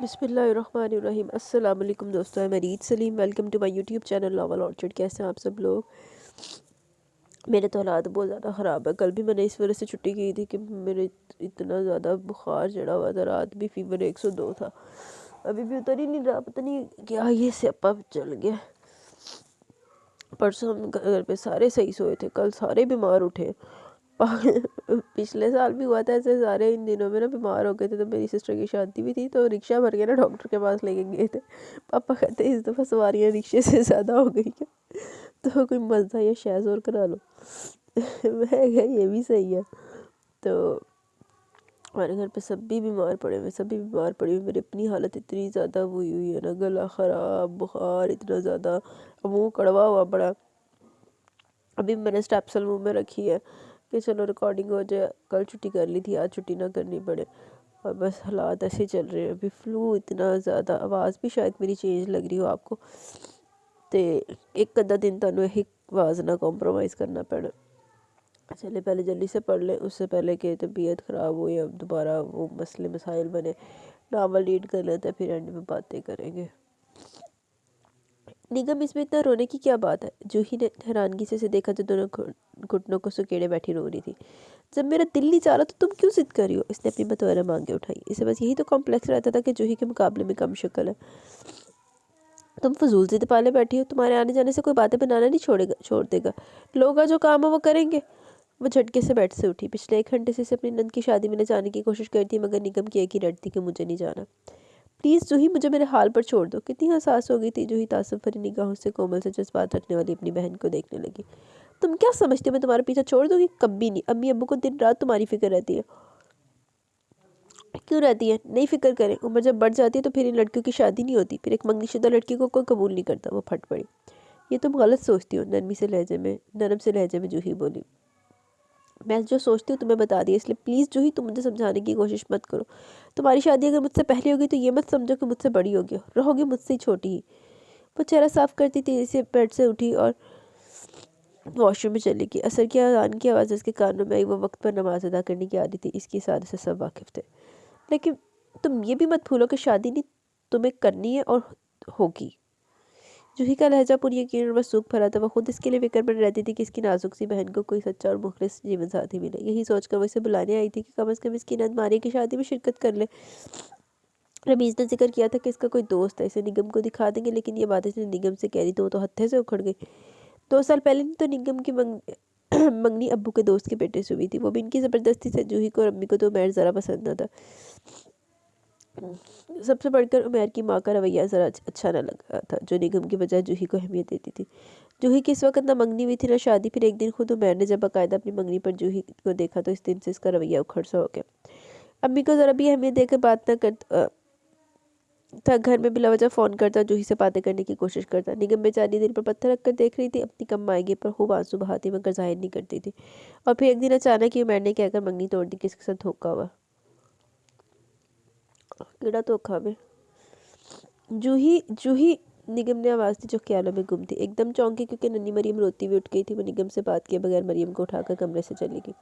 بسم اللہ الرحمن الرحیم۔ السلام علیکم دوستوں، میں ریت Saleem, welcome to my YouTube channel Novel Orchard. کیسے ہیں آپ سب لوگ؟ میرے تو حالات بہت زیادہ خراب ہے۔ کل بھی میں نے اس وجہ سے چھٹی کی تھی کہ میرے اتنا زیادہ بخار چڑھا ہوا تھا، رات بھی فیور 102 تھا، ابھی بھی اتر ہی نہیں رہا، پتہ نہیں کیا یہ سیاپا چل گیا۔ پرسوں ہم گھر پہ سارے صحیح سوئے تھے، کل سارے بیمار اٹھے۔ پچھلے سال بھی ہوا تھا ایسے، سارے ان دنوں میں نا بیمار ہو گئے تھے۔ تو میری سسٹر کی شادی بھی تھی تو رکشہ بھر کے نا ڈاکٹر کے پاس لے کے گئے تھے۔ پاپا کہتے ہیں اس دفعہ سواریاں رکشے سے زیادہ ہو گئی ہیں، تو کوئی مزہ یا شیز اور کرا لو۔ میں کہا یہ بھی صحیح ہے۔ تو ہمارے گھر پہ سب بھی بیمار پڑے ہوئے، سبھی بیمار پڑے ہوئے۔ میری اپنی حالت اتنی زیادہ ہوئی ہے نا، گلا خراب، بخار اتنا زیادہ، منہ کڑوا ہوا پڑا۔ ابھی میں نے سٹیپسل منہ میں رکھی ہے کہ چلو ریکارڈنگ ہو جائے، کل چھٹی کر لی تھی، آج چھٹی نہ کرنی پڑے، اور بس حالات ایسے چل رہے ہیں۔ ابھی فلو اتنا زیادہ، آواز بھی شاید میری چینج لگ رہی ہو آپ کو، تے ایک ادھا دن تانوں ایک آواز نہ کمپرومائز کرنا پڑا۔ چلے پہلے جلدی سے پڑھ لیں، اس سے پہلے کہ طبیعت خراب ہوئی، اب دوبارہ وہ مسئلے مسائل بنے۔ ناول ریڈ کر لیتے ہیں، پھر اینڈ میں باتیں کریں گے۔ نگم اس میں اتنا رونے کی کیا بات ہے؟ جوہی نے حیرانگی سے اسے دیکھا جو دونوں گھٹنوں کو سکیڑے بیٹھی رو رہی تھی۔ جب میرا دل نہیں چاہ رہا تو تم کیوں ضد کر رہی ہو؟ اس نے اپنی متورہ مانگیں اٹھائی۔ اسے بس یہی تو کمپلیکس رہتا تھا کہ جوہی کے مقابلے میں کم شکل ہے۔ تم فضول ضد پالے بیٹھی ہو، تمہارے آنے جانے سے کوئی باتیں بنانا نہیں چھوڑ دے گا، لوگ جو کام ہے وہ کریں گے۔ وہ جھٹکے سے بیٹھ سے اٹھی۔ پچھلے 1 گھنٹے سے اسے اپنی نند کی شادی میں لے جانے کی کوشش کرتی مگر نگم کی ایک ہی رٹ تھی کہ مجھے نہیں جانا۔ پلیز جوہی، مجھے میرے حال پر چھوڑ دو۔ کتنی حساس ہو گئی تھی جوہی، تعصب بھری نگاہوں سے کومل سے جذبات رکھنے والی اپنی بہن کو دیکھنے لگی۔ تم کیا سمجھتے ہو میں تمہارا پیچھا چھوڑ دوں گی؟ کبھی نہیں۔ امی ابو کو دن رات تمہاری فکر رہتی ہے۔ کیوں رہتی ہے؟ نہیں فکر کریں، عمر جب بڑھ جاتی ہے تو پھر ان لڑکیوں کی شادی نہیں ہوتی، پھر ایک منگنی شدہ لڑکی کو کوئی قبول نہیں کرتا۔ وہ پھٹ پڑی۔ یہ تم غلط سوچتی ہو، نرم سے لہجے میں جوہی بولی۔ میں جو سوچتی ہوں تمہیں بتا دیا، اس لیے پلیز جوہی تم مجھے سمجھانے کی کوشش مت کرو۔ تمہاری شادی اگر مجھ سے پہلے ہوگی تو یہ مت سمجھو کہ مجھ سے بڑی ہوگی، رہوگی مجھ سے ہی چھوٹی ہی۔ وہ چہرہ صاف کرتی تیزی سے بیڈ سے اٹھی اور واش روم میں چلی گئی۔ عصر کی اذان کی آواز اس کے کانوں میں آئی۔ وہ وقت پر نماز ادا کرنے کی عادت تھی، اس کی سادے سے سب واقف تھے۔ لیکن تم یہ بھی مت بھولو کہ شادی نہیں تمہیں کرنی ہے اور ہوگی۔ جوہی کا لہجہ پر یقین اور وثوق بھرا تھا۔ وہ خود اس کے لیے فکر مند رہتی تھی کہ اس کی نازک سی بہن کو کوئی سچا اور مخلص جیون ساتھی ملے۔ یہی سوچ کر وہ اسے بلانے آئی تھی کہ کم از کم اس کی نند ماریہ کی شادی میں شرکت کر لے۔ رمیز نے ذکر کیا تھا کہ اس کا کوئی دوست ہے، اسے نگم کو دکھا دیں گے، لیکن یہ بات اس نے نگم سے کہہ دی تو وہ تو ہتھے سے اکھڑ گئی۔ 2 سال پہلے تو نگم کی منگنی ابو کے دوست کے بیٹے سے ہوئی تھی، وہ بھی ان کی زبردستی سے۔ جوہی کو اور امی کو تو عمیر ذرا پسند نہ تھا، سب سے بڑھ کر عمیر کی ماں کا رویہ ذرا اچھا نہ لگا تھا، جو نگم کی بجائے جوہی کو اہمیت دیتی تھی۔ جوہی کی اس وقت نہ منگنی ہوئی تھی نہ شادی۔ پھر ایک دن خود عمیر نے جب باقاعدہ اپنی منگنی پر جوہی کو دیکھا تو اس دن سے اس کا رویہ اکھڑ سا ہو گیا۔ امی کو ذرا بھی اہمیت دے کر بات نہ کرتا تھا، گھر میں بلا وجہ فون کرتا، جوہی سے باتیں کرنے کی کوشش کرتا۔ نگم بیچاری دل پر پتھر رکھ کر دیکھ رہی تھی، اپنی کم مائگی پر خوب آنسو بہاتی مگر ظاہر نہیں کرتی تھی۔ اور پھر ایک دن اچانک ہی عمیر نے کہہ کر منگنی توڑ دی کہ اس کے ساتھ دھوکا ہوا۔ کیڑا دھوکا میں جوہی نگم نے آواز دی جو خیالوں میں گم تھی۔ ایک دم چونکی کیونکہ ننھی مریم روتی ہوئی اٹھ گئی تھی۔ وہ نگم سے بات کیے بغیر مریم کو اٹھا کر کمرے سے چلی گئی۔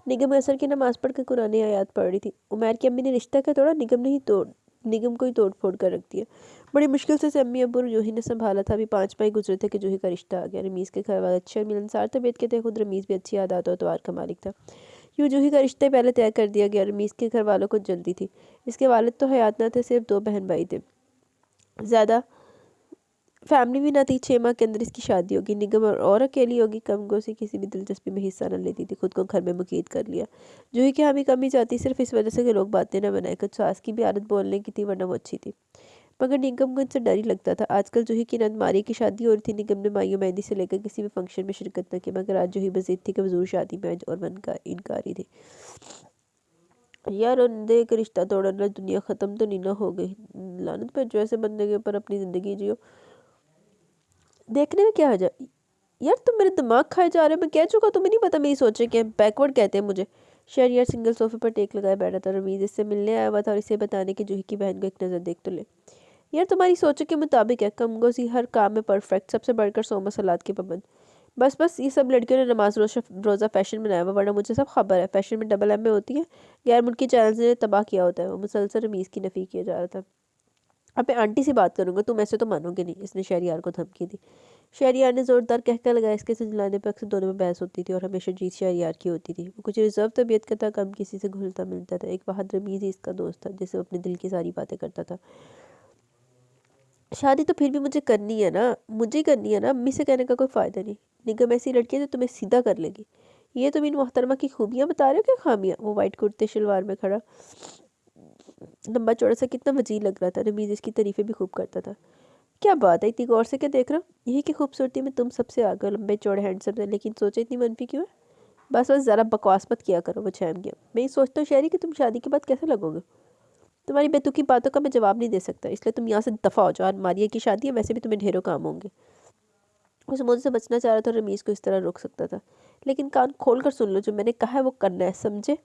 نگم عصر کی نماز پڑھ کر قرآن آیات پڑھ رہی تھی۔ عمیر کی امی نے رشتہ کیا توڑا؟ نگم کو ہی توڑ پھوڑ کر رکھ دیا۔ بڑی مشکل سے امی ابو اور جوہی نے سنبھالا تھا۔ ابھی 5 ماہ گزرے تھے کہ جوہی کا رشتہ آ گیا۔ رمیز کے گھر والے اچھے اور ملنسار طبیعت کے تھے، خود رمیز بھی اچھی عادات و اتوار کا مالک تھا۔ یوں جوہی کا رشتہ پہلے طے کر دیا گیا۔ رمیز کے گھر والوں کو جلدی تھی، اس کے والد تو حیات نہ تھے، صرف 2 بہن بھائی تھے، زیادہ فیملی بھی نہ تھی۔ 6 ماہ کے اندر اس کی شادی ہوگی۔ نگم اور اکیلی ہوگی، کم گوسی کسی بھی دلچسپی میں حصہ نہ لیتی تھی، خود کو گھر میں مقید کر لیا۔ جوہی کی حامی کم ہی جاتی، صرف اس وجہ سے کہ لوگ باتیں نہ بنائیں۔ کچھ ساس کی بھی عادت بولنے کی تھی، ورنہ وہ اچھی تھی، مگر نگم کو ان سے ڈر ہی لگتا تھا۔ آج کل جوہی کی نند ماریہ کی شادی ہو رہی تھی۔ نگم نے مائیوں مہندی سے لے کر کسی بھی فنکشن میں شرکت نہ کی، مگر آج جوہی بضد تھی کہ وہ ضرور شادی میں آئے، اور وہ انکاری تھی۔ یار اندھے کا رشتہ توڑنا، دنیا ختم تو نہیں نہ ہو گئی؟ لعنت پر جو ایسے بندے کے اوپر اپنی زندگی جیو، دیکھنے میں کیا حرج ہے؟ یار تم میرے دماغ کھائے جا رہے ہو، میں کہہ چکا، تمہیں نہیں پتا میری سوچیں کیا ہیں؟ بیکورڈ کہتے ہیں مجھے۔ شہریار سنگل صوفے پر ٹیک لگائے بیٹھا تھا۔ رمیز اس سے ملنے آیا ہوا تھا اور اسے بتانے کہ جوہی کی بہن کو ایک نظر دیکھ تو لے۔ یار تمہاری سوچوں کے مطابق ہے، کم گوسی ہر کام میں پرفیکٹ، سب سے بڑھ کر 100 مسلات کے پابند۔ بس یہ سب لڑکیوں نے نماز روزہ فیشن بنایا ہوا، ورنہ مجھے سب خبر ہے، فیشن میں ڈبل ایم اے ہوتی ہے، غیر ملکی چینلز نے تباہ کیا ہوتا ہے۔ وہ مسلسل رمیز کی نفی کیا جا رہا تھا۔ اب میں آنٹی سے بات کروں گا، تم ایسے تو مانو گے نہیں، اس نے شہریار کو دھمکی دی۔ شہریار نے زوردار کہکا لگایا۔ اس کے سنجلانے پر اکثر دونوں میں بحث ہوتی تھی اور ہمیشہ جیت شہریار کی ہوتی تھی۔ وہ کچھ ریزرو طبیعت کا تھا، کم کسی سے گھلتا ملتا تھا۔ ایک بہادر رمیز ہی اس کا دوست تھا، جسے وہ اپنے دل کی ساری باتیں کرتا تھا۔ شادی تو پھر بھی مجھے کرنی ہے نا، مجھے کرنی ہے نا، امی سے کہنے کا کوئی فائدہ نہیں۔ نگم ایسی لڑکی ہے جو تمہیں سیدھا کر لے گی۔ یہ تم ان محترمہ کی خوبیاں بتا رہے ہو کہ خامیاں؟ وہ وائٹ کرتے شلوار میں کھڑا لمبا چوڑا سا کتنا وجیح لگ رہا تھا۔ رمیز اس کی تعریفیں بھی خوب کرتا تھا۔ کیا بات ہے، اتنی غور سے کیا دیکھ رہا؟ یہی کہ خوبصورتی میں تم سب سے آگے، لمبے چوڑے ہینڈسم تھے، لیکن سوچے اتنی منفی کیوں ہے؟ بس ذرا بکواس مت کیا کرو۔ وہ چھیم گیا۔ میں یہ سوچتا ہوں شہری کہ تم شادی کے بعد کیسے لگو گے؟ تمہاری بیتوکی باتوں کا میں جواب نہیں دے سکتا، اس لیے تم یہاں سے دفع ہو جاؤ۔ اور ماریہ کی شادی ہے، ویسے بھی تمہیں ڈھیروں کام ہوں گے۔ اس موضوع سے بچنا چاہ رہا تھا، رمیز کو اس طرح روک سکتا تھا، لیکن کان کھول کر سن لو، جو میں نے کہا ہے وہ کرنا ہے، سمجھے؟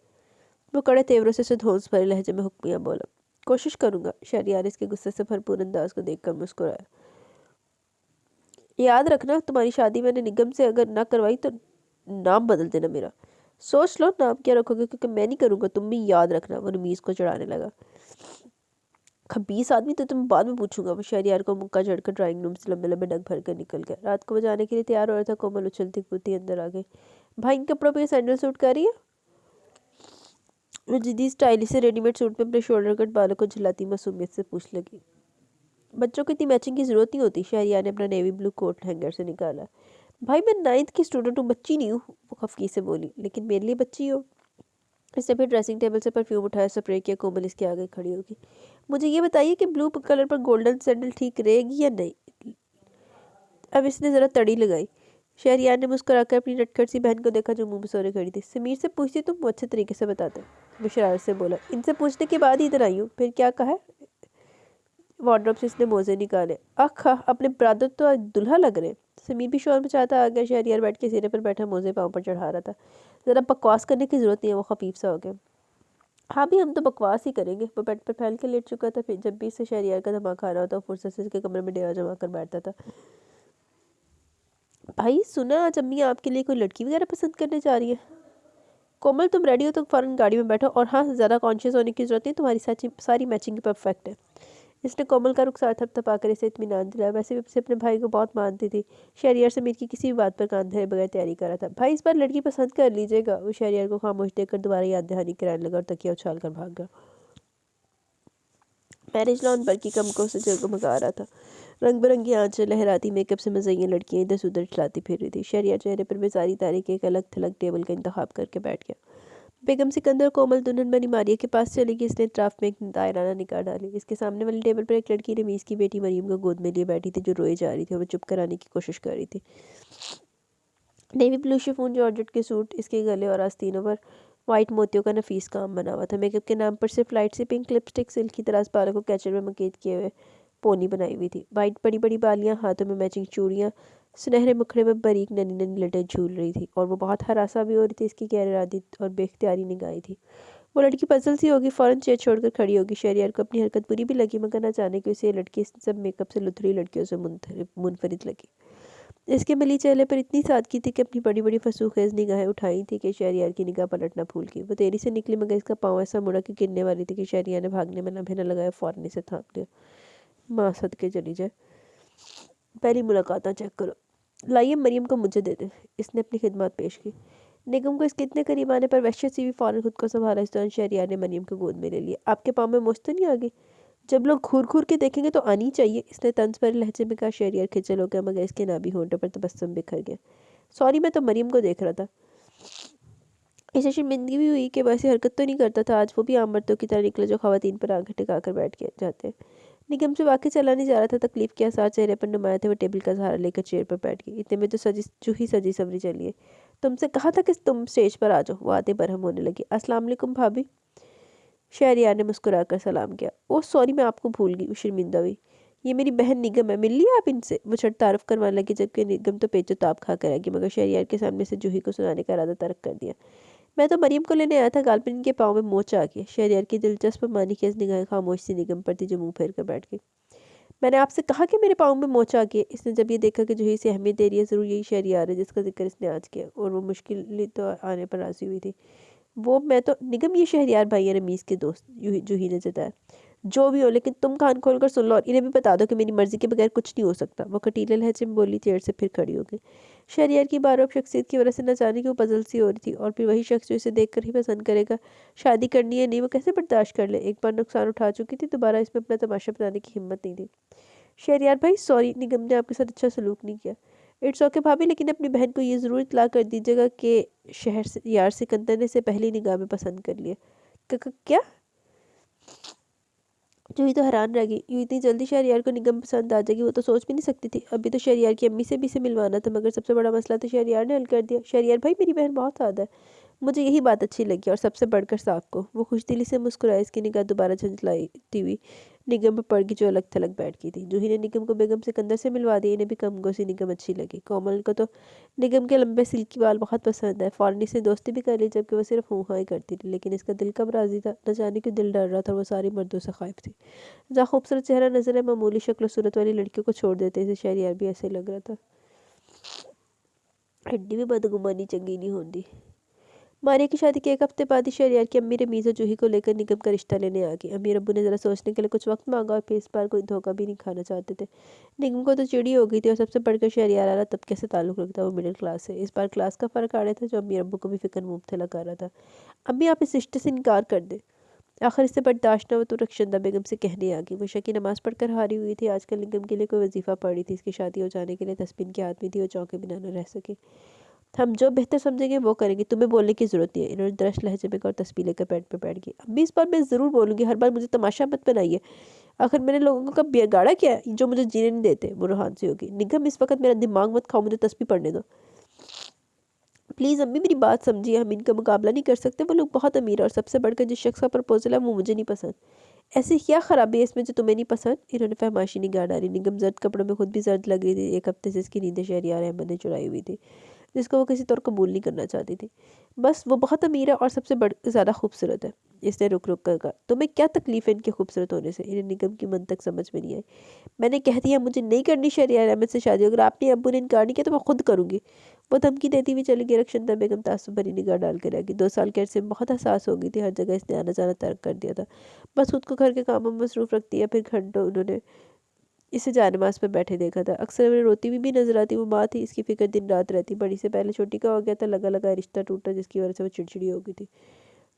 وہ کڑے تیوروں سے دھونس بھرے لہجے میں حکمیہ بولا۔ کوشش کروں گا۔ شہریار اس کے غصے سے بھرپور انداز کو دیکھ کر مسکرایا۔ یاد رکھنا، تمہاری شادی میں نے نگم سے اگر نہ کروائی تو نام بدل دینا میرا۔ سوچ لو نام کیا رکھو گے، کیونکہ میں نہیں کروں گا، تم بھی یاد رکھنا۔ وہ رمیز کو چڑھانے لگا۔ خبیث آدمی، تو تم بعد میں پوچھوں گا۔ وہ شہریار کو مکہ جڑ کر ڈرائنگ روم سے لمبے لمبے ڈگ بھر کر نکل گیا۔ رات کو وہ جانے کے لیے تیار ہو رہا تھا۔ کومل اچھلتی کودتی اندر آ گئی۔ بھائی ان کپڑوں پہ یہ سینڈل سوٹ کر رہی ہے؟ وہ جدید سٹائل سے ریڈی میڈ سوٹ میں اپنے شولڈر کٹ بالوں کو جھلاتی معصومیت سے پوچھ لگی۔ بچوں کو اتنی میچنگ کی ضرورت نہیں ہوتی۔ شہریار نے اپنا نیوی بلو کوٹ ہینگر سے نکالا۔ بھائی میں 9th کی اسٹوڈنٹ ہوں، بچی نہیں ہوں۔ وہ خفگی سے بولی۔ لیکن میرے لیے بچی ہو۔ اس نے پھر ڈریسنگ ٹیبل سے پرفیوم اٹھایا، سپرے کیا۔ کومل اس کے آگے کھڑی ہوگی۔ مجھے یہ بتائیے کہ بلو کلر پر گولڈن سینڈل ٹھیک رہے گی یا نہیں؟ اب اس نے ذرا تڑی لگائی۔ شہریار نے مسکرا کر اپنی نٹکھٹ سی بہن کو دیکھا جو منہ بسورے کھڑی تھی۔ سمیر سے پوچھتی تم، وہ اچھے طریقے سے بتاتے۔ وہ شرارت سے بولا۔ ان سے پوچھنے کے بعد ہی ادھر آئی ہوں، پھر کیا کہا؟ وارڈروب سے اس نے موزے نکالے۔ آخا، اپنے برادر تو آج دلہا لگ رہے ہیں۔ سمیر بھی شور مچاتا آ گیا۔ شہریار بیٹھ کے سینے پر بیٹھا موزے پاؤں پر چڑھا رہا تھا۔ ذرا بکواس کرنے کی ضرورت نہیں ہے۔ وہ خفیف سا ہو گیا۔ ہاں بھی ہم تو بکواس ہی کریں گے۔ وہ بیڈ پر پھیل کے لیٹ چکا تھا، پھر جب بھی اسے شہریار کا دھماکہ آ رہا ہوتا وہ فرصت سے اس کے کمرے میں ڈیرا جما کر بیٹھتا تھا۔ بھائی سنا آج امی آپ کے لیے کوئی لڑکی وغیرہ پسند کرنے جا رہی ہے؟ کومل تم ریڈی ہو تو فوراً گاڑی میں بیٹھو، اور ہاں زیادہ کانشیس ہونے کی ضرورت نہیں، تمہاری ساری میچنگ پرفیکٹ ہے۔ اس نے کومل کا رخسار تھپ تھپا کر اسے اطمینان دلایا۔ ویسے بھی اسے اپنے بھائی کو بہت مانتی تھی۔ شہریار سمیر کی کسی بھی بات پر کان دھرے بغیر تیاری کر رہا تھا۔ بھائی اس بار لڑکی پسند کر لیجیے گا۔ وہ شہریار کو خاموش دیکھ کر دوبارہ یاد دہانی کرانے لگا اور تکیہ اچھال کر بھاگ گیا۔ میرج لان پر کی کمکوں سے جگمگا رہا تھا۔ رنگ برنگی آنچیں لہراتی میک اپ سے مزین لڑکیاں ادھر سے ادھر چلاتی پھر رہی تھی۔ شہریار چہرے پر بیزاری تاریخ ایک الگ تھلگ ٹیبل کا انتخاب کر کے بیٹھ گیا۔ بیگم سکندر کومل دلہن بنی ماریہ کے پاس چلے گی۔ اس نے اطراف میں ایک دائرانہ نگاہ ڈالی۔ اس کے سامنے والی ٹیبل پر ایک لڑکی رمیز کی بیٹی مریم کو گود میں لیے بیٹھی تھی، جو روئے جا رہی تھی اور وہ چپ کرانے کی کوشش کر رہی تھی۔ نیوی بلو شفون جارجٹ کے سوٹ، اس کے گلے اور آستینوں پر وائٹ موتیوں کا نفیس کام بنا ہوا تھا۔ میک اپ کے نام پر صرف لائٹ سی پنک لپسٹک، سلکی دراز بالوں کو کیچر میں مکید کیے ہوئے پونی بنائی ہوئی تھی۔ وائٹ بڑی بڑی بالیاں، ہاتھوں میں میچنگ چوڑیاں، سنہرے مکھڑے میں باریک ننھی ننھی لٹیں جھول رہی تھی، اور وہ بہت ہراساں بھی ہو رہی تھی۔ اس کی غیر ارادی اور بے اختیاری نگاہیں تھی۔ وہ لڑکی پزل سی ہوگی، فوراً چیئر چھوڑ کر کھڑی ہوگی۔ شہریار کو اپنی حرکت بری بھی لگی، مگر نہ جانے کہ اسے یہ لڑکی اس سب میک اپ سے لتھڑی لڑکیوں سے منفرد لگی۔ اس کے ملی چہرے پر اتنی سادگی تھی کہ اپنی بڑی بڑی فسوس خیز نگاہیں اٹھائی تھی کہ شہریار کی نگاہ پلٹ نہ بھول گئی۔ وہ تیزی سے نکلی، مگر اس کا پاؤں ایسا مڑا کہ گرنے والی تھی کہ شہریار نے بھاگنے میں لمحے نہ لگایا، فوراً اسے تھام لیا۔ ماں صدقے چلی جائے، پہلی ملاقاتاں چیک کرو۔ لائیے مریم کو مجھے دے دیں۔ اس نے اپنی خدمات پیش کی۔ نگم کو اس کے اتنے قریب آنے پر وحشت سی بھی فوراً خود کو سنبھالا۔ اس دوران شہریار نے مریم کو گود میں لے لیا۔ آپ کے پاؤں میں موچ تو نہیں آ گئی؟ جب لوگ گھور گھور کے دیکھیں گے تو آنی چاہیے، اس نے طنز بھرے لہجے میں کہا۔ شہریار کھچل ہو گیا، مگر اس کے نابی ہونٹوں پر تبسم بکھر گیا۔ سوری، میں تو مریم کو دیکھ رہا تھا۔ اسے شرمندگی بھی ہوئی کہ وہ ایسی حرکت تو نہیں کرتا تھا۔ آج وہ بھی عام مردوں کی طرح نکلا جو خواتین پر آنکھیں ٹکا کر بیٹھ جاتے ہیں۔ نگم سے واقعی چلا نہیں جا رہا تھا۔ تکلیف کے آثار چہرے پر نمایاں تھے۔ وہ ٹیبل کا سہارا لے کر چیئر پر بیٹھ گئی۔ اتنے میں تو جوہی سجی سوری چلی ہے۔ تم سے کہا تھا کہ تم سٹیج پر آ جاؤ۔ وہ آتے برہم ہونے لگی۔ السلام علیکم بھابھی۔ شہریار نے مسکرا کر سلام کیا۔ اوہ سوری، میں آپ کو بھول گئی۔ وہ شرمندہ ہوئی۔ یہ میری بہن نگم ہے، مل لی آپ ان سے؟ وہ چھٹ تعارف کروانے لگی، جبکہ نگم تو پیچ و تاب کھا کر آئے گی، مگر شہریار کے سامنے سے جوہی کو سنانے کا ارادہ ترک کر دیا۔ میں تو مریم کو لینے آیا تھا، غالباً ان کے پاؤں میں موچ آ گئی۔ شہریار کی دلچسپ معنی خیز نگاہیں خاموش سی نگم پر تھی، جو منہ پھیر کر بیٹھ گئی۔ میں نے آپ سے کہا کہ میرے پاؤں میں موچ آ گئی۔ اس نے جب یہ دیکھا کہ جوہی سے اہمیت دے رہی ہے، ضرور یہی شہریار ہے جس کا ذکر اس نے آج کیا، اور وہ مشکل تو آنے پر راضی ہوئی تھی۔ میں تو نگم، یہ شہریار بھائی ہے، رمیز کے دوست، جوہی نے جتایا۔ जो भी हो, लेकिन तुम कान खोल कर सुन लो और इन्हें भी बता दो कि मेरी मर्जी के बगैर कुछ नहीं हो सकता। वो कटीले लहजे में बोली, चेयर से फिर खड़ी हो गई। शहरयार की बार शख्सियत की वजह से न जाने की वो पजल सी हो रही थी, और फिर वही शख्स जो इसे देख कर ही पसंद करेगा, शादी करनी है नहीं, वो कैसे बर्दाश्त कर ले। एक बार नुकसान उठा चुकी थी, दोबारा इसमें अपना तमाशा बनाने की हिम्मत नहीं थी। शहरयार भाई सॉरी, निगम ने आपके साथ अच्छा सलूक नहीं किया। इट्स ओके भाभी, लेकिन अपनी बहन को ये ज़रूर इतला कर दीजिएगा कि शहर से यार सिकंदर ने इसे पहली निगाह में पसंद कर लिया। क्या? जूही तो हैरान रह गई, यूँ इतनी जल्दी शहरयार को निगम पसंद आ जाएगी वो तो सोच भी नहीं सकती थी। अभी तो शहरयार की अम्मी से भी इसे मिलवाना था, मगर सबसे बड़ा मसला तो शहरयार ने हल कर दिया। शहरयार भाई मेरी बहन बहुत सादा है, मुझे यही बात अच्छी लगी, और सबसे बढ़कर साफ को। वो खुशदिली से मुस्कुराई, इसकी निगाह दोबारा झंझलाती हुई निगम पर पड़ गई, जो अलग थलग बैठ गई थी। जूही ने निगम को बेगम सिकंदर से मिलवा दिया, इन्हें भी कम गोसी निगम अच्छी लगी। कोमल को तो निगम के लंबे सिल्की बाल बहुत पसंद है, फौरन से दोस्ती भी कर ली, जबकि वो सिर्फ हूँ हाँ ही करती थी। लेकिन इसका दिल कब राजी था, न जाने क्यों दिल डर रहा था, वो सारी मर्दों से खाइफ थी। जहाँ खूबसूरत चेहरा नजर है, मामूली शक्ल सूरत वाली लड़कियों को छोड़ देते, इसे शहरयार भी ऐसे लग रहा था। हड्डी भी बदगुमानी चंगी नहीं होती। मारिया की शादी के एक हफ्ते बाद ही शहरयार की अम्मी रमीज़ और जूही को लेकर निगम का रिश्ता लेने आ गई। अमीर अब्बू ने ज़रा सोचने के लिए कुछ वक्त मांगा, और फिर इस बार कोई धोखा भी नहीं खाना चाहते थे। निगम को तो चिड़ी हो गई थी, और सबसे बढ़कर शहरयार आला तबके से ताल्लुक़ रखता, वो मिडिल क्लास है। इस बार क्लास का फ़र्क आ रहा था, जो अमीर अब्बू को भी फिक्र मुब्तला कर रहा था। अम्मी आप इस रिश्ते से इनकार कर दें। आखिर इससे बर्दाश्त न हो तो रक्षंदा बेगम से कहने आ गई। वो शकी नमाज़ पढ़कर हारी हुई थी, आजकल निगम के लिए कोई वजीफ़ा पढ़ रही थी। इसकी शादी हो जाने के लिए तस्बीन के हाथ में थी, वो चौंके बिना न रह सकी। हम जो बेहतर समझेंगे वो करेंगे, तुम्हें बोलने की ज़रूरत नहीं है। इन्होंने दरश लहजे में और तस्बीह लेकर बेड पर बैठ गई। अम्मी इस बार मैं ज़रूर बोलूँगी, हर बार मुझे तमाशा मत बनाइए। आखिर मैंने लोगों को कब बिगाड़ा क्या है जो मुझे जीने नहीं देते। वो रूहान से होगी। निगम इस वक्त मेरा दिमाग मत खाओ, मुझे तस्बीह पढ़ने दो प्लीज़। अम्मी मेरी बात समझिए, हम इनका मुकाबला नहीं कर सकते। वो लोग बहुत अमीर है, और सबसे बढ़कर जिस शख्स का प्रपोजल है वो मुझे नहीं पसंद। ऐसी क्या ख़राबी है इसमें जो तुम्हें नहीं पसंद? इन्होंने फहमाशी निगाह डाली। निगम जर्द कपड़ों में खुद भी जर्द लग रही थी। एक हफ्ते से इसकी नींदें शहरयार अहमद ने चुराई हुई थी, जिसको वो किसी तौर कबूल नहीं करना चाहती थी। बस वो बहुत अमीर है और सबसे ज़्यादा खूबसूरत है। इसने रुक रुक कर कहा। तुम्हें क्या तकलीफ है इनके खूबसूरत होने से? इन्हें निगम की मंतक समझ में नहीं आई। मैंने कह दिया मुझे नहीं करनी शहरयार अहमद से शादी, अगर आपने अब्बू ने इनकार नहीं किया तो मैं खुद करूँगी। वो धमकी देती हुई चली गई। रक्षंदा बेगम तासुब भरी निगाह डाल कर रह गई। 2 साल के अरसे में बहुत एहसास हो गई थी, हर जगह इसने आना जाना तर्क कर दिया था। बस खुद को घर के कामों में मसरूफ़ रखती है। फिर घंटों उन्होंने इसे जानमाज़ पर बैठे देखा था। अक्सर उन्हें रोती हुई भी नजर आती। वो माँ थी, इसकी फिक्र दिन रात रहती। बड़ी से पहले छोटी का हो गया था, लगा लगा रिश्ता टूटा, जिसकी वजह से वो चिड़चिड़ी हो गई थी।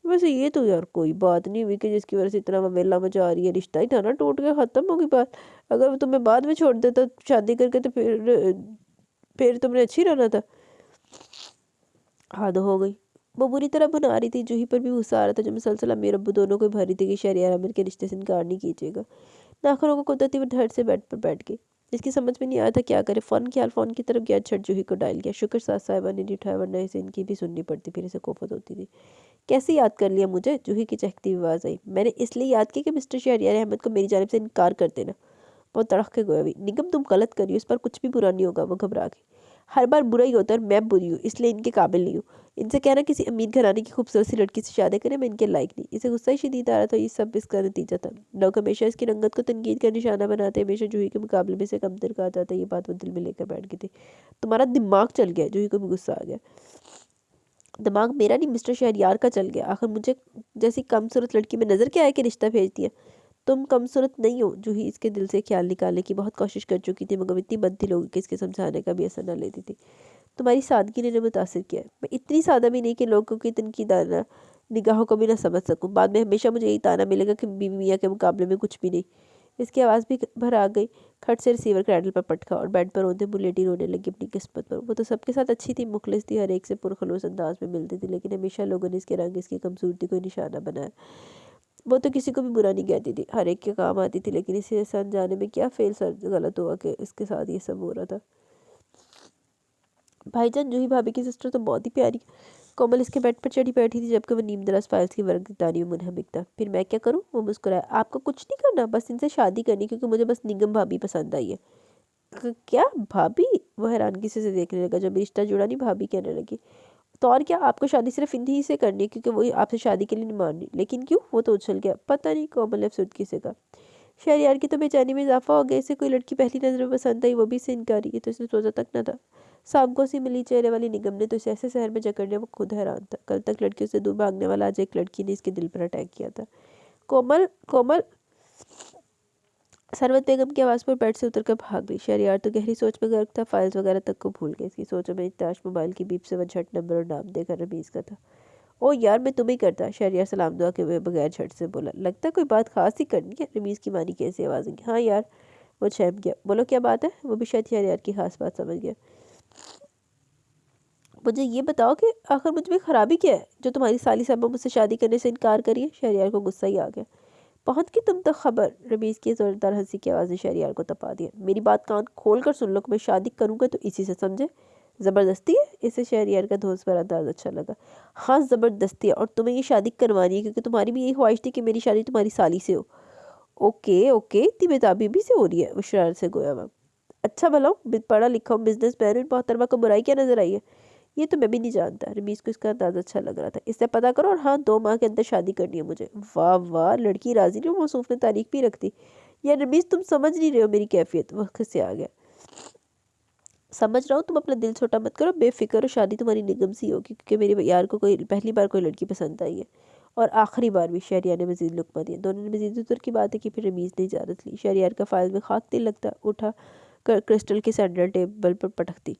वैसे ये तो यार कोई बात नहीं हुई कि जिसकी वजह से इतना मेला मचा रही है। रिश्ता ही था ना, टूट गया, ख़त्म हो गई बात। अगर वो तुम्हें बाद में छोड़ देता शादी करके तो फिर तुमने अच्छी रहना था। हद हो गई। वो बुरी तरह बना रही थी। जूही पर भी गुस्सा आ रहा था, जो मुसलसल अमीर अब्बू दोनों को भर रही थी कि शहरयार अमीर के रिश्ते से इनकार नहीं कीजिएगा। नाखुनों को कुदरती वो धड़ से बेड पर बैठ गई। इसकी समझ में नहीं आया था क्या करे। फ़ोन की तरफ गया, झट जूही को डायल किया। शुक्र साथ साहिबा ने नहीं उठाया, वरना इसे इनकी भी सुननी पड़ती, फिर इसे कोफत होती थी। कैसे याद कर लिया मुझे? जूही की चहकती हुई आवाज़ आई। मैंने इसलिए याद किया कि मिस्टर शहरयार अहमद को मेरी जानिब से इनकार कर देना। वो तड़क के गोया भी। निगम तुम गलत करियो, इस पर कुछ भी बुरा नहीं होगा। वो घबरा गई। हर बार बुरा ही होता है, और मैं बुरी हूँ, इसलिए इनके काबिल नहीं हूँ। इनसे कहना किसी अमीर घराने की खूबसूरत सी लड़की से शादी करें, मैं इनके लायक नहीं। इसे गुस्सा ही शदीद आ रहा था। ये सब इसका नतीजा था। लोग हमेशा इसकी रंगत को तनकीद का निशाना बनाते, हमेशा जूही के मुकाबले में इसे कमतर कहा जाता है। ये बात वो दिल में लेकर बैठ गई थी। तुम्हारा दिमाग चल गया। जूही को भी गुस्सा आ गया। दिमाग मेरा नहीं, मिस्टर शहरयार का चल गया। आखिर मुझे जैसी कमसूरत लड़की में नज़र क्या है कि रिश्ता भेज दिया। तुम कमसूरत नहीं हो। जूही इसके दिल से ख्याल निकालने की बहुत कोशिश कर चुकी थी, मगर इतनी बनती लोगों कि इसके समझाने का भी असर न लेती थी। तुम्हारी सादगी ने इन्हें मुतासिर किया है। मैं इतनी सादा भी नहीं कि लोगों की तनकीदाना निगाहों को भी ना समझ सकूं। बाद में हमेशा मुझे यही ताना मिलेगा कि बीवी मियाँ के मुकाबले में कुछ भी नहीं। इसकी आवाज़ भी भर आ गई। खट से रिसीवर क्रैडल पर पटका, और बेड पर रोते मुलेटी रोने लगी अपनी किस्मत पर। वो तो सबके साथ अच्छी थी, मुखलिस थी, हर एक से पुरखलूस अंदाज में मिलती थी, लेकिन हमेशा लोगों ने इसके रंग, इसकी खूबसूरती को निशाना बनाया। वो तो किसी को भी बुरा नहीं कहती थी, हर एक के काम आती थी, लेकिन इसे जाने में क्या फेल सर गलत हुआ कि इसके साथ ये सब हो रहा था। भाईजान, जूही भाभी की सिस्टर तो बहुत ही प्यारी। कोमल इसके बेड पर चढ़ी बैठी थी, जबकि वो नीम दराज फाइल्स की वर्कदारी में मुनहमिक था। फिर मैं क्या करूं? वो मुस्कुराया। आपको कुछ नहीं करना, बस इनसे शादी करनी, क्योंकि मुझे बस निगम भाभी पसंद आई है। क्या भाभी? वो हैरानगी से देखने लगा। जब रिश्ता जुड़ा नहीं, भाभी कहने लगी। तो और क्या, आपको शादी सिर्फ इन्हीं से करनी है, क्योंकि वही आपसे शादी के लिए नहीं मान रही। लेकिन क्यों? वो तो उछल गया। पता नहीं, कोमल ने अफसुर्दगी से कहा। शहरयार की तो बेचैनी में इजाफा हो गया। इसे कोई लड़की पहली नज़र में पसंद आई, वो भी इसे इनकारी। ये तो इसने सोचा तक न था। सांपों सी मिली चेहरे वाली निगम ने तो इसे ऐसे शहर में जकड़ लिया, वो खुद हैरान था। कल तक लड़कियों से दूर भागने वाला आज एक लड़की ने इसके दिल पर अटैक किया था। कोमल, कोमल, सरवत बेगम की आवाज़ पर बेड से उतरकर भाग गई। शहरयार तो गहरी सोच में गर्क था, फाइल्स वगैरह तक को भूल गया। इसकी सोचों में इत्ताश मोबाइल की बीप से वह झट नंबर और नाम देखकर रमीज़ का था। ओ यार, मैं तुम्हें करता। शहरयार सलाम दुआ के हुए बगैर झट से बोला। लगता कोई बात खास ही करनी है। रमीज़ की मानी कैसी आवाज़ आई। हाँ यार। वो छेम गया। बोलो क्या बात है। वो भी शायद शहरयार की खास बात समझ गया। मुझे ये बताओ कि आखिर मुझ में खराबी क्या है जो तुम्हारी साली साहबा मुझसे शादी करने से इनकार करिए। शहरयार को गुस्सा ही आ गया। पहुंच की तुम तक खबर। रमीज़ की जोरदार हंसी की आवाज़ ने शहरयार को तपा दिया। मेरी बात कान खोल कर सुन लो कि मैं शादी करूंगा तो इसी से, समझे। ज़बरदस्ती है। इसे शहरयार का धोस पर अंदाज अच्छा लगा। हाँ ज़बरदस्ती है, और तुम्हें ये शादी करवानी है क्योंकि तुम्हारी भी यही ख्वाहिश थी कि मेरी शादी तुम्हारी साली से हो। ओके ओके, इतनी बेताबी से हो रही है। वो शरारत से गोया हुआ। अच्छा भला हूँ, पढ़ा लिखा हूँ, बिजनेस मैन हूँ, मोहतरमा को बुराई क्या नजर आई है। ये तो मैं भी नहीं जानता। रमीज़ को इसका अंदाज़ा अच्छा लग रहा था। इससे पता करो, और हाँ 2 माह के अंदर शादी करनी है मुझे। वाह वाह, लड़की राजी नहीं। मौसूफ ने तारीख भी रख दी। यार रमीज़, तुम समझ नहीं रहे हो मेरी कैफियत। वक्त से आ गया। समझ रहा हूँ, तुम अपना दिल छोटा मत करो, बेफिक्र हो। शादी तुम्हारी निगम सी होगी क्योंकि मेरे यार को कोई पहली बार कोई लड़की पसंद आई है, और आखिरी बार भी। शहरयार ने मजीद लुकमा दिया। दोनों ने मजीद उतर की बातें की। फिर रमीज़ ने इजाज़त ली। शहरयार का फाइल में खाक दिल लगता उठा कर क्रिस्टल के सैंडल टेबल पर पटकती।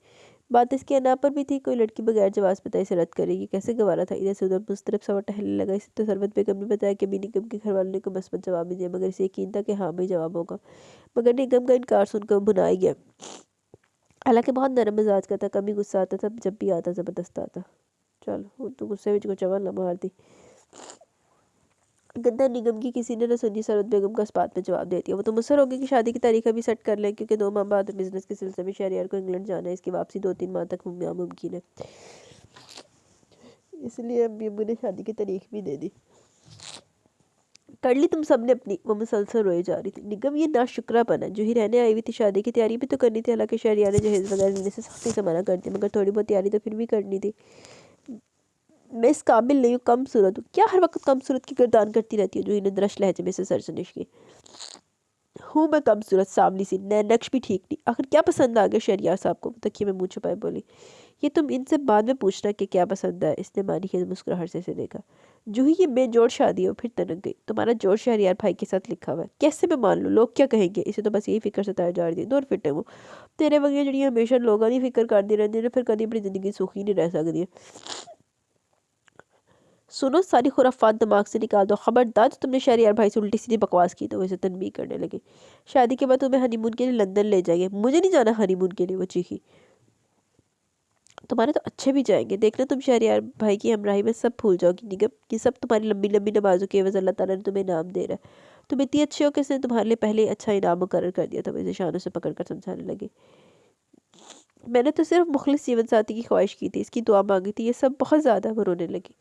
बात इसके अना पर भी थी। कोई लड़की बगैर जवाब बताए से रद्द करेगी, कैसे गवारा था। इधर से उधर मुस्तरब सा टहलने लगा। इसे तो सरबत बेगम ने बताया कि निगम के घर वालों ने को मस्बत जवाब भी दिया, मगर इसे यकीन था कि हाँ भाई जवाब होगा। मगर निगम का इनकार सुनकर भुना ही गया। हालांकि बहुत नरम मिजाज का था, कभी गुस्सा आता था, जब भी आता ज़बरदस्त आता। चल वो तो गुस्से में को चवल न मारती। गद्दा निगम की किसी ने न सुनी। सरवत बेगम का इस बात में जवाब दे दिया। वो तो मुसर होगी कि शादी की तारीख अभी सेट कर लें क्योंकि 2 माह बाद बिजनेस के सिलसिले में शहरयार को इंग्लैंड जाना है। इसकी वापसी 2-3 माह तक नामुमकिन है, इसलिए अम्मी अम्मू ने शादी की तारीख भी दे दी। कर ली तुम सब ने अपनी। वो मुसलसल रोई जा रही थी। निगम, ये नाशुक्रापन है। जो ही रहने आई हुई थी, शादी की तैयारी भी तो करनी थी। हालांकि शहरयार ने जहेज वगैरह लेने से सख्ती से मना कर दिया, मगर थोड़ी बहुत तैयारी तो फिर भी करनी थी। मैं इस काबिल नहीं हूँ, कम सूरत हूँ। क्या हर वक्त कम सूरत की गर्दान करती रहती है। जो इन्हें दरश लहजे में से सरजनिश की। हूँ मैं कम सूरत, सांवली सी, नक्श भी ठीक नहीं। आखिर क्या पसंद आ गया शहरयार साहब को। तकिए में मुँह छुपाए बोली। ये तुम इनसे बाद में पूछना कि क्या पसंद है। इसने मानी के मुस्कुराहट से देखा। जो ही ये बेजोड़ शादी हो। फिर तनक गई। तुम्हारा जोड़ शहरयार भाई के साथ लिखा हुआ है। कैसे मैं मान लूँ, लोग क्या कहेंगे। इसे तो बस यही फिक्र सताया जा रही थी। दूर फिटे वो तेरे वगे जी हमेशा लोगों की फिक्र करती रहती है, फिर कभी अपनी जिंदगी सुखी नहीं रह सकती। सुनो, सारी खुराफात दिमाग से निकाल दो। खबरदार जो तुमने शहरयार भाई से उल्टी सीधी बकवास की तो वो इसे तनबीह करने लगी। शादी के बाद तुम्हें हनीमून के लिए लंदन ले जाएंगे। मुझे नहीं जाना हनीमून के लिए। वो चीखी। तुम्हारे तो अच्छे भी जाएंगे, देखना तुम शहरयार भाई की हमराही में सब भूल जाओगी निगम। ये सब तुम्हारी लंबी लंबी नमाजों के एवज अल्लाह ताला ने तुम्हें इनाम दे रहा है। तुम इतनी अच्छी हो कि इसने तुम्हारे लिए पहले अच्छा इनाम मुकर्रर कर दिया था। वो इसे शानों से पकड़ कर समझाने लगी। मैंने तो सिर्फ मुखलिस जीवन साथी की ख्वाहिश की थी, इसकी दुआ मांगी थी। ये सब बहुत ज़्यादा। वो रोने लगी।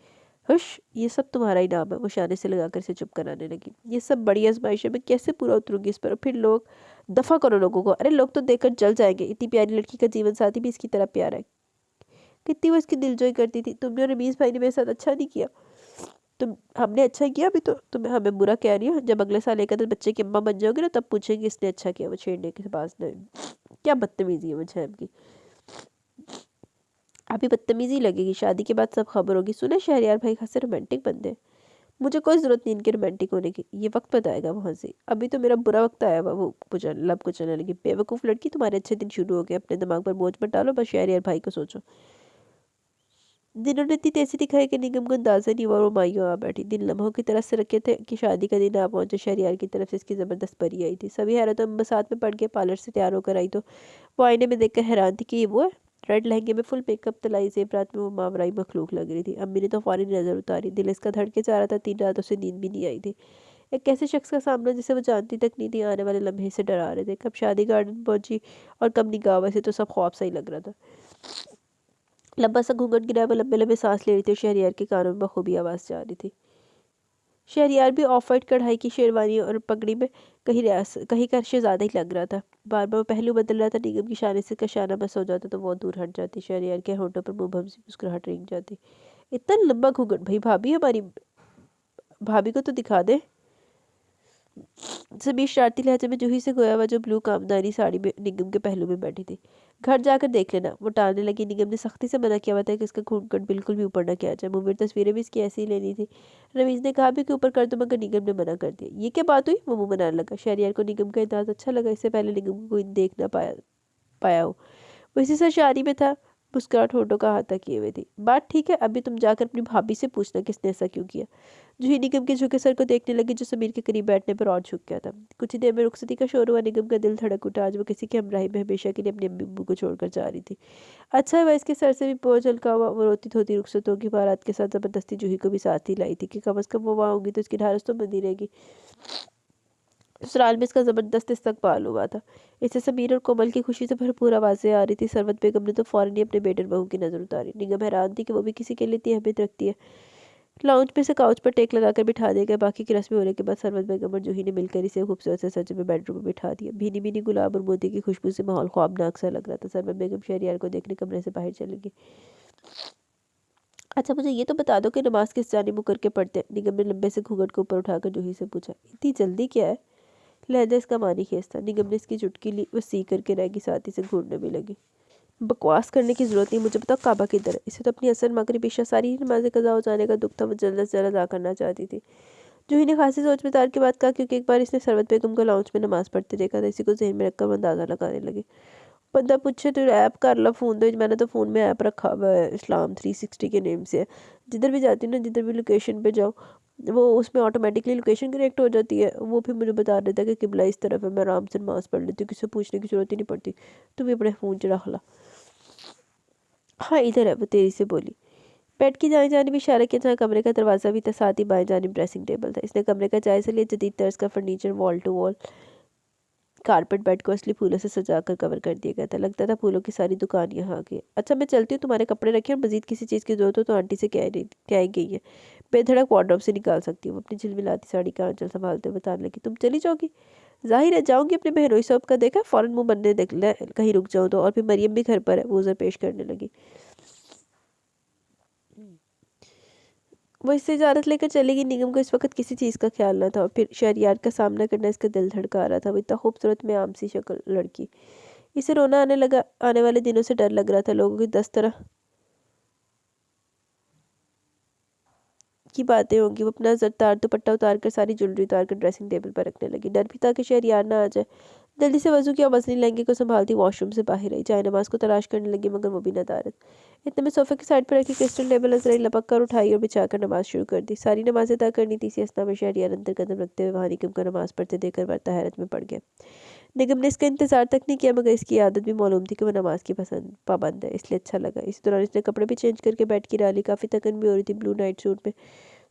हुश, ये सब तुम्हारा ही नाम है। वो शाने से लगाकर इसे चुप कराने लगी। ये सब बड़ी आजमाइश है, मैं कैसे पूरा उतरूंगी इस पर। फिर लोग, दफ़ा करो लोगों को। अरे लोग तो देखकर जल जाएंगे। इतनी प्यारी लड़की का जीवन साथी भी इसकी तरह प्यारा है। कितनी वो इसकी दिलजोई करती थी। तुमने और रमीज़ भाई ने मेरे साथ अच्छा नहीं किया। हमने अच्छा किया। अभी तो तुम हमें बुरा कह रही हो। जब अगले साल एक आधे बच्चे की अम्मा बन जाओगे ना, तब पूछेंगे इसने अच्छा किया। वो छेड़ने के पास नहीं। क्या बदतमीजी है वो झैम की। अभी बदतमीजी लगेगी, शादी के बाद सब खबर होगी। सुने, शहरयार भाई खासे रोमांटिक बंदे हैं। मुझे कोई ज़रूरत नहीं इनके रोमांटिक होने की। ये वक्त बताएगा वहाँ से। अभी तो मेरा बुरा वक्त आया हुआ। वो लब कुचलने लगी। बेवकूफ़ लड़की, तुम्हारे अच्छे दिन शुरू हो गए। अपने दिमाग पर बोझ मत डालो, बस शहरयार भाई को सोचो। दिनों ने इतनी तेजी दिखाई कि निगम को अंदाजा नहीं हुआ और वो मायूं आ बैठी। दिन लम्हों की तरह से रखे थे कि शादी का दिन आ पहुंचे। शहरयार की तरफ से इसकी ज़बरदस्त परी आई थी। सभी हैरतों में बसात में पड़ के पार्लर से तैयार होकर आई तो वो आईने में देखकर हैरान थी कि ये वो है। रेड लहंगे में फुल मेकअप, तलाई जेबरात में वो मावराई मखलूक लग रही थी। अम्मी ने तो फौरी नज़र उतारी। दिल इसका धड़के जा रहा था। 3 रातों से नींद भी नहीं आई थी। एक ऐसे शख्स का सामना जिसे वो जानती तक नहीं थी, आने वाले लम्हे से डरा रहे थे। कब शादी गार्डन पहुंची और कब निगाह, वैसे तो सब ख्वाब सा ही लग रहा था। लंबा सा घूंघट गिरा, वो लंबे लंबे सांस ले रही थी। शहरयार के कानों में बखूबी आवाज़ जा रही थी। शहरयार भी ऑफ वाइट कढ़ाई की शेरवानी और पगड़ी में कहीं का शहजादा ही लग रहा था। बार बार पहलू बदल रहा था। निगम की शाने से कशाना बस हो जाता तो वो दूर हट जाती। शहरयार के होंठों पर मुंह सी मुस्कुराहट रेंग जाती। इतना लंबा घूंघट भाई, भाभी हमारी भाभी को तो दिखा दे। समीर शरारती लहजे में जूही से गोया हुआ जो ब्लू कामदानी साड़ी में निगम के पहलू में बैठी थी। घर जाकर देख लेना, वो टालने लगी। निगम ने सख्ती से मना किया हुआ था कि इसका घूंघट बिल्कुल भी ऊपर न किया जाए। मुंबई तस्वीरें भी इसकी ऐसी ही लेनी थी। रमीज ने कहा भी कि ऊपर कर दो, मगर निगम ने मना कर दिया। ये क्या बात हुई? वो मुंह बनाने लगा। शहरियार को निगम का अंदाज अच्छा लगा। इससे पहले निगम को कोई देख ना पाया हो। वो इसी से शादी में था। मुस्कुराहट होठों का हाथा किए हुए थी। बात ठीक है, अभी तुम जाकर अपनी भाभी से पूछना किसने ऐसा क्यों किया। जूही निगम के झुके सर को देखने लगी, जो समीर के करीब बैठने पर और झुक गया था। कुछ ही देर में रुखसती का शोर हुआ। निगम का दिल धड़क उठा। आज वो किसी की हमराही में हमेशा के लिए अपनी अम्मी अब्बू को छोड़कर जा रही थी। अच्छा हुआ इसके सर से भी बोझ हल्का हुआ। वो रोती धोती रुखसतों की बारात के साथ जबरदस्ती जूही को भी साथ ही लाई थी कि कम अज कम वो वहाँ होगी तो इसकी ढारस तो बंधी रहेगी। ससुराल में इसका जबरदस्त इस्तकबाल हुआ था। इससे समीर और कोमल की खुशी से भरपूर आवाज़ें आ रही थी। सरवत बेगम ने तो फौरन ही अपने बेटे और बहू की नज़र उतारी। निगम हैरान थी कि वो भी किसी के लिए इतनी अहमियत रखती है। लाउंज पे से काउच पर टेक लगाकर बिठा दिया गया। बाकी की रस्में होने के बाद सरवत बेगम और जूही ने मिलकर इसे खूबसूरत से सजे में बेडरूम में बिठा दिया। भीनी भीनी गुलाब और मोती की खुशबू से माहौल ख्वाबनाक सा लग रहा था। सरवत बेगम शहरियार को देखने कमरे से बाहर चली गई। अच्छा, मुझे ये तो बता दो कि नमाज किस जानिब मुँह करके पढ़ते हैं? निगम ने लंबे से घूंघट को ऊपर उठाकर जूही से पूछा। इतनी जल्दी क्या है? लहजा इसका मानी खेस था। निगम ने इसकी चुटकी ली। वो सी करके रहेगी, साथ ही से घूरने भी लगी। बकवास करने की जरूरत नहीं, मुझे बताओ काबा किधर है? इसे तो अपनी असल मगरिब इशा सारी ही नमाज़ें कज़ा हो जाने का दुख था। वो जल्द से जल्द अदा करना चाहती थी। जूही ने खासी सोच विचार के बाद कहा, क्योंकि एक बार इसने सरवत बेगम को लाउंज में नमाज पढ़ते देखा था। इसी को जहन में रखकर वो अंदाज़ा लगाने लगी। बंदा पूछे तो ऐप कर लो फ़ोन, तो मैंने तो फ़ोन में ऐप रखा हुआ है, इस्लाम 360 के नेम से। जिधर भी जाती हूँ ना, जिधर भी लोकेशन पे जाओ, वो उसमें ऑटोमेटिकली लोकेशन कनेक्ट हो जाती है। वो फिर मुझे बता देता है कि किबला इस तरफ है। मैं आराम से नमाज़ पढ़ लेती हूँ, किसी से पूछने की ज़रूरत ही नहीं पड़ती। तू भी अपने फ़ोन च रख ला। हाँ इधर है, वो तेज़ी से बोली। बेड की दाईं जानिब इशारा किया, जहाँ कमरे का दरवाज़ा भी था। साथ ही बाएं जानिब ड्रेसिंग टेबल था। इसने कमरे का जायज़ा लिया। जदीद तर्ज का furniture, wall to wall carpet, bed को असली फूलों से सजाकर कवर कर दिया गया था। लगता था फूलों की सारी दुकान यहाँ आ गई। अच्छा मैं चलती हूँ, तुम्हारे कपड़े रखे, और मजीद किसी चीज़ की जरूरत हो तो आंटी से कह ही गई है, बेधड़क वार्डरोब से निकाल सकती हूँ। अपनी झिलमिलाती साड़ी का आंचल संभालते हुए बताने लगी। तुम चली जाओगी? जाहिर है जाऊंगी। अपने बहनोई साहब का देखा, फौरन मुंह बनने देख ले कहीं रुक जाऊँ तो। और फिर मरियम भी घर पर है, वो उधर पेश करने लगी। वो इससे इजाज़त लेकर चलेगी। निगम को इस वक्त किसी चीज़ का ख्याल न था। और फिर शहरियार का सामना करना इसका दिल धड़का रहा था। वो इतना खूबसूरत में आम सी शक्ल लड़की, इसे रोना आने लगा। आने वाले दिनों से डर लग रहा था। लोगों की 10 तरह की बातें होंगी। वो अपना जरतार दुपट्टा उतार कर, सारी ज्वेलरी उतार कर ड्रेसिंग टेबल पर रखने लगी। डर भी था कि शहरियार ना आ जाए। जल्दी से वजू किया, वजनी लहंगे को संभालती वॉशरूम से बाहर आई। चाय नमाज को तलाश करने लगी, मगर वो भी नदारत। इतने में सोफे की साइड पर रखी क्रिस्टल टेबल नजर आई। लपक कर उठाई और बिछाकर नमाज शुरू कर दी। सारी नमाजें अदा करनी थी। इसी असना में शहरियार अंदर कदम रखते हुए वहाँ निगम को नमाज पढ़ते देखकर वर्ता हैरत में पड़ गया। निगम ने इसका इंतजार तक नहीं किया, मगर इसकी आदत भी मालूम थी कि वो नमाज की पसंद पाबंद है, इसलिए अच्छा लगा। इसी दौरान इसने कपड़े भी चेंज करके बैठ की डाली। काफ़ी थकन भी हो रही थी। ब्लू नाइट सूट में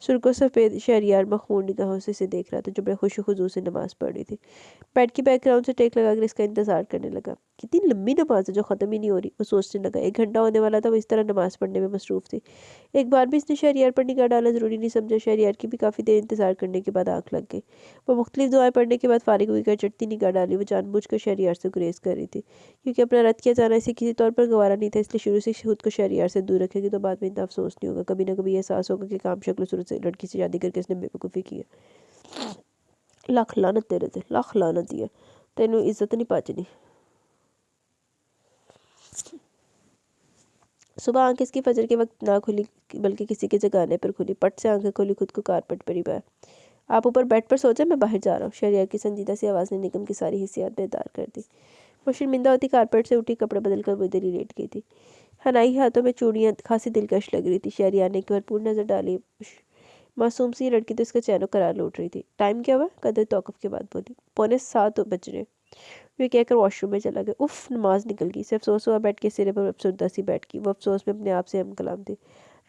सुर्ख सफ़ेद शहरियार मखमूर निगाहों से इसे देख रहा था, जो बड़े खुश खुजू से नमाज पढ़ रही थी। बेड की बैकग्राउंड से टेक लगाकर इसका इंतजार करने लगा। कितनी लंबी नमाज है जो ख़त्म ही नहीं हो रही, वो सोचने लगा। 1 घंटा होने वाला था। वो इस तरह नमाज पढ़ने में मसरूफ़ थी। एक बार भी इसने शहरियार पर निगाह डालना ज़रूरी नहीं समझा। शहरियार की भी काफ़ी देर इंतजार करने के बाद आँख लग गई। वो मुख्तलिफ दुआएं पढ़ने के बाद फारिग हुई कर चढ़ती निगाह डाली। वो जानबूझकर शहरियार से गुरेज कर रही थी, क्योंकि अपना रद्द किया जाना इसे किसी तौर पर गवारा नहीं था। इसलिए शुरू से खुद को शहरियार से दूर रखेगी तो बाद में इतना अफसोस नहीं होगा। कभी ना कभी एहसास होगा कि काम शक्ल सूरत से लड़की से शादी करके इसने बेवकूफ़ी की है। लख लानत तेरे ते, लख लानत ही है। तेनों इज्जत नहीं पाचनी। सुबह आंख इसकी फजर के वक्त ना खुली, बल्कि किसी के जगाने पर खुली। पट से आंखें खोली, खुद को कारपेट पर ही पाया। आप ऊपर बेड पर सो जाए, मैं बाहर जा रहा हूँ। शहरियार की संजीदा सी आवाज़ ने निगम की सारी हिस्सियात बेदार कर दी। वो शर्मिंदा होती कारपेट से उठी, कपड़े बदल कर वो इधर ही लेट गई थी। हनाई हाथों में चूड़ियाँ खासी दिलकश लग रही थी। शहरियार ने भरपूर नज़र डाली। मासूम सी लड़की तो इसका चैनो करार लौट रही थी। टाइम क्या हुआ? कदर तौक़ुफ़ के बाद बोली। 6:45 बज रहे। वे कहकर वॉशरूम में चला गया। उफ, नमाज निकल गई। सिर्फ सोच हुआ बेड के सिरे पर अफसरदा सी बैठ गई। वो अफसोस में अपने आप से हम कलाम थी।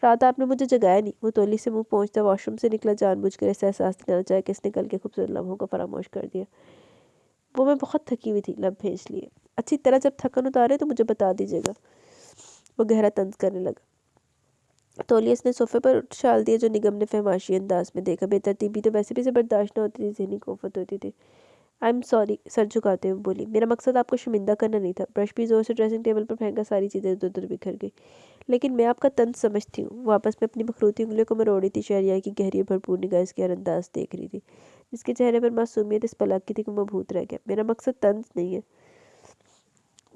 रात आपने मुझे जगाया नहीं। वो तोली से मुंह पहुंचता वॉशरूम से निकला, जानबूझकर ऐसा एहसास दिलाना चाहे कि इसने कल के खूबसूरत लम्हों को फरामोश कर दिया। वो मैं बहुत थकी हुई थी, लब भेज लिए। अच्छी तरह जब थकन उतारे तो मुझे बता दीजिएगा। वो गहरा तंज करने लगा। तौलिया इसने सोफे पर उछाल दिया, जो निगम ने फहमाशी अंदाज में देखा। बेतरतीबी तो वैसे भी से बर्दाश्त न होती थी, ज़हनी कोफत होती थी। आई एम सॉरी, सर झुकाते हुए बोली। मेरा मकसद आपको शर्मिंदा करना नहीं था। ब्रश भी जोर से ड्रेसिंग टेबल पर फेंका, सारी चीज़ें इधर उधर बिखर गई। लेकिन मैं आपका तंज समझती हूँ। वापस में अपनी मखरूती उंगलियों को मरोड़ी थी। शहरियार की गहरी भरपूर निगाह इसके अंदाज देख रही थी, जिसके चेहरे पर मासूमियत इस पलक की थी कि मबहूत रह गया। मेरा मकसद तंज नहीं है।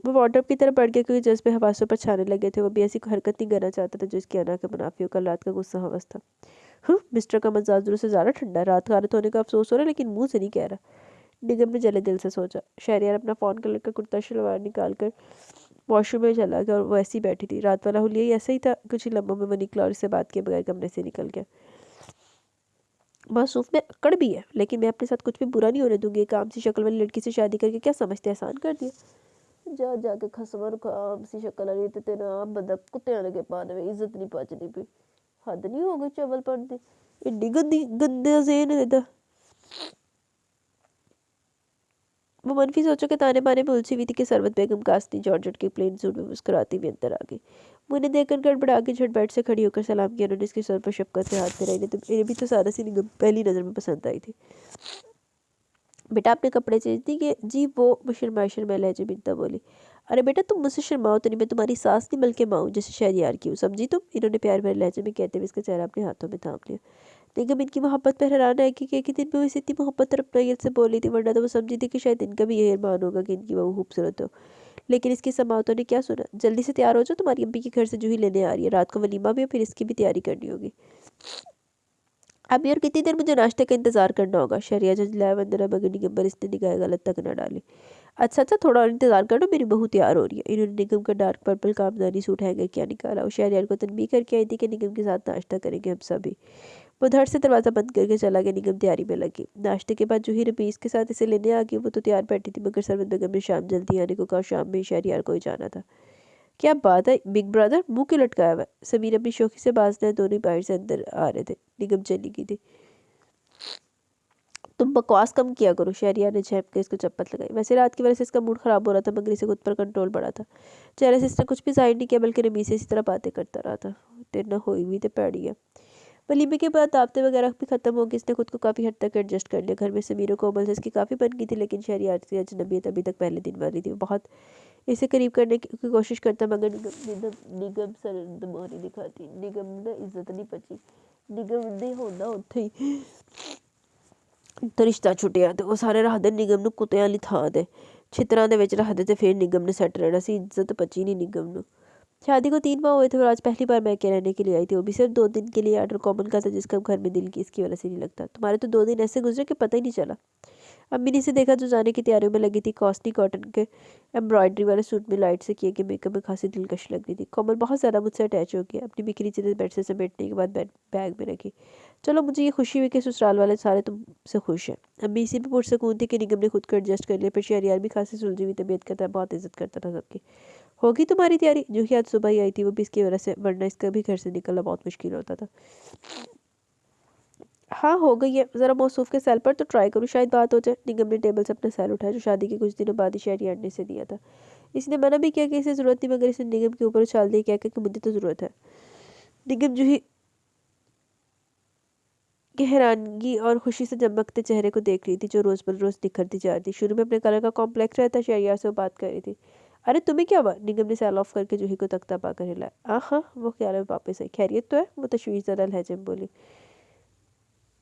वो वार्डरोब की तरफ बढ़ गया, क्योंकि जज्बे हवासों पर छाने लगे थे। वो भी ऐसी हरकत नहीं करना चाहता था जो इसकी अना के मुनाफी हो। कल रात का गुस्सा हवस था। मिस्टर का मजाज दूर से ज़्यादा ठंडा है। रात का आदत होने का अफसोस हो रहा है, लेकिन मुंह से नहीं कह रहा, निगम ने जले दिल से सोचा। शहरियार अपना फ़ोन कलर का कुर्ता शलवार निकाल कर वॉशरूम में चला गया और वो ऐसी बैठी थी। रात वाला हुलिया ही ऐसा ही था। कुछ ही लम्हों में वो निकला और इससे बात किए बगैर कमरे से निकल गया। मासूफ में अकड़ भी है, लेकिन मैं अपने साथ कुछ भी बुरा नहीं होने दूंगी। एक आम सी शक्ल वाली लड़की से शादी करके क्या समझते, एहसान कर दिया। जा जाके खसमर आम सी शक्ल वाली तो तेरा आप बंदा कुत्ते लगे पाने में इज्जत नहीं पचनी पी। हद नहीं हो गई चवल पड़ती, एड्डी गंदी गंदे ज़हन है इधर। वो मनफी सोचों के ताने बाने में उलझी हुई थी कि सरवत बेगम कास्ती जॉर्जेट के प्लेन सूट में मुस्कुराती हुई अंदर आ गई। वो उन्हें देखकर गड़बड़ा के झट बेड से खड़ी होकर सलाम किया। उन्होंने इसके सर पर शफकत से हाथ फेरा। इन्हें भी तो सारा सी निगम पहली नज़र में पसंद आई थी। बेटा आपने कपड़े चेंज नहीं किए? जी, वो शर्मा लहजे बिनता बोली। अरे बेटा तुम मुझसे शर्माओ तो नहीं, मैं तुम्हारी सास नहीं बल्कि माँ हूँ, जैसे शहरियार की हूँ, समझी तुम? इन्होंने प्यार भरे लहजे में कहते हुए इसका चेहरा अपने हाथों में थाम लिया। निगम इनकी मोहब्बत पर हैरान है कि एक ही दिन में वो इसे इतनी मोहब्बत और अपनायत से बोली थी, वरना तो वो समझी थी कि शायद इनका भी यही अरमान होगा कि इनकी बहू खूबसूरत हो। लेकिन इसकी समातों ने क्या सुना। जल्दी से तैयार हो जाओ, तुम्हारी अम्मी के घर से जूही लेने आ रही है। रात को वलीमा भी है, फिर इसकी भी तैयारी करनी होगी। अभी और कितनी देर मुझे नाश्ते का इंतजार करना होगा? शहरिया झंझलाया वंदना मगर निगम पर इसने निगाह गलत तक न डाली। अच्छा अच्छा, थोड़ा और इंतजार करो, मेरी बहू तैयार हो रही है। इन्होंने निगम का dark purple kamdani suit hanger किया निकाला और शहरियार को तनबीह करके आई थी कि निगम के साथ नाश्ता करेंगे हम सभी। वो धड़ से दरवाज़ा बंद करके चला गया। निगम तैयारी में लगी। नाश्ते के बाद जूही रबीस के साथ इसे लेने आ गई। वो तो तैयार बैठी थी, मगर सरवत बेगम ने शाम जल्दी आने को कहा। शाम में शहरियार को ही जाना था। क्या बात है, बिग ब्रदर मुंह क्यों लटकाया हुआ है? समीर अपनी शोखी से बाजने दोनों बाहर से अंदर आ रहे थे। निगम चली गई थी। तुम बकवास कम किया करो, शहरियार ने झेप के इसको चप्पल लगाई। वैसे रात की वजह से इसका मूड खराब हो रहा था, मगर इसे खुद पर कंट्रोल बढ़ा था। चेहरे से इसने कुछ भी जाहिर नहीं किया, बल्कि रमीज से इसी तरह बातें करता रहा था। तेरे ना हुई हुई तो पैड़ी है। वलीमे के बाद दावतें वगैरह भी खत्म हो गई। इसने खुद को काफ़ी हद तक एडजस्ट कर लिया। घर में समीर और कोमल से इसकी काफ़ी बन गई थी, लेकिन शहरियार से अजनबियत अभी तक पहले दिन वाली थी। वो बहुत इसे करीब करने की कोशिश करता, मगर निगम सरदमोहरी दिखाती। निगम ने इज्जत नहीं पची। निगम ने होना उत्थे ही तो रिश्ता छुटिया, तो वो सारे रखते निगम ਨੂੰ ਕੁੱਤਿਆਂ ਵਾਲੀ ਥਾਂ ਤੇ ਛਿੱਤਰਾਂ ਦੇ ਵਿੱਚ ਰੱਖਦੇ ਤੇ फिर निगम ने सेट रहना सी। इज्जत बची नहीं निगम ਨੂੰ। शादी को 3 माह हुए थे और आज पहली बार मैके रहने के लिए आई थी, वो भी सिर्फ 2 दिन के लिए। आर्डर कॉमन का था, जिसका घर में दिल की इसकी वजह से नहीं लगता। तुम्हारे तो 2 दिन ऐसे गुजरे कि पता ही नहीं चला। अम्मी ने इसे देखा जो जाने की तैयारियों में लगी थी। कॉस्टली कॉटन के एम्ब्रॉयडरी वाले सूट में लाइट से किए गए मेकअप में खासी दिलकश लग रही थी। कोमल बहुत ज़्यादा मुझसे अटैच हो गया। अपनी बिखरी चीज़ें बेड से समेटने के बाद बैग में रखी। चलो, मुझे ये खुशी हुई कि ससुराल वाले सारे तुमसे खुश हैं। अम्मी इसी पे पुरसकून थी कि निगम ने खुद को एडजस्ट कर लिया। फिर शहरियार भी खासी सुलझी हुई तबीयत का था, बहुत इज्जत करता था सबकी। होगी तुम्हारी तैयारी? जो कि आज सुबह ही आई थी, वो भी इसकी वजह से, वरना इसका भी घर से निकलना बहुत मुश्किल होता था। हाँ हो गई है, ज़रा मौसूफ के सेल पर तो ट्राई करूँ, शायद बात हो जाए। निगम ने टेबल से अपना सेल उठाया, जो शादी के कुछ दिनों बाद ही शहरियार ने इसे दिया था। इसने मना भी किया कि इसे ज़रूरत नहीं, मगर इसने निगम के ऊपर उछाल दी, कहकर कि मुझे तो ज़रूरत है। निगम जूही की हैरानगी और खुशी से चमकते चेहरे को देख रही थी, जो रोज़ बर रोज़ निखरती जा रही थी। शुरू में अपने कलर का कॉम्प्लेक्स रहता, शहरियार से वो बात कर रही थी। अरे तुम्हें क्या हुआ? निगम ने सेल ऑफ करके जूही को तख्ता पाकर हिलाया। हाँ, वो ख्याल में वापस आई। खैरियत तो है? वो तशवीश ज़रा लहजे में बोली।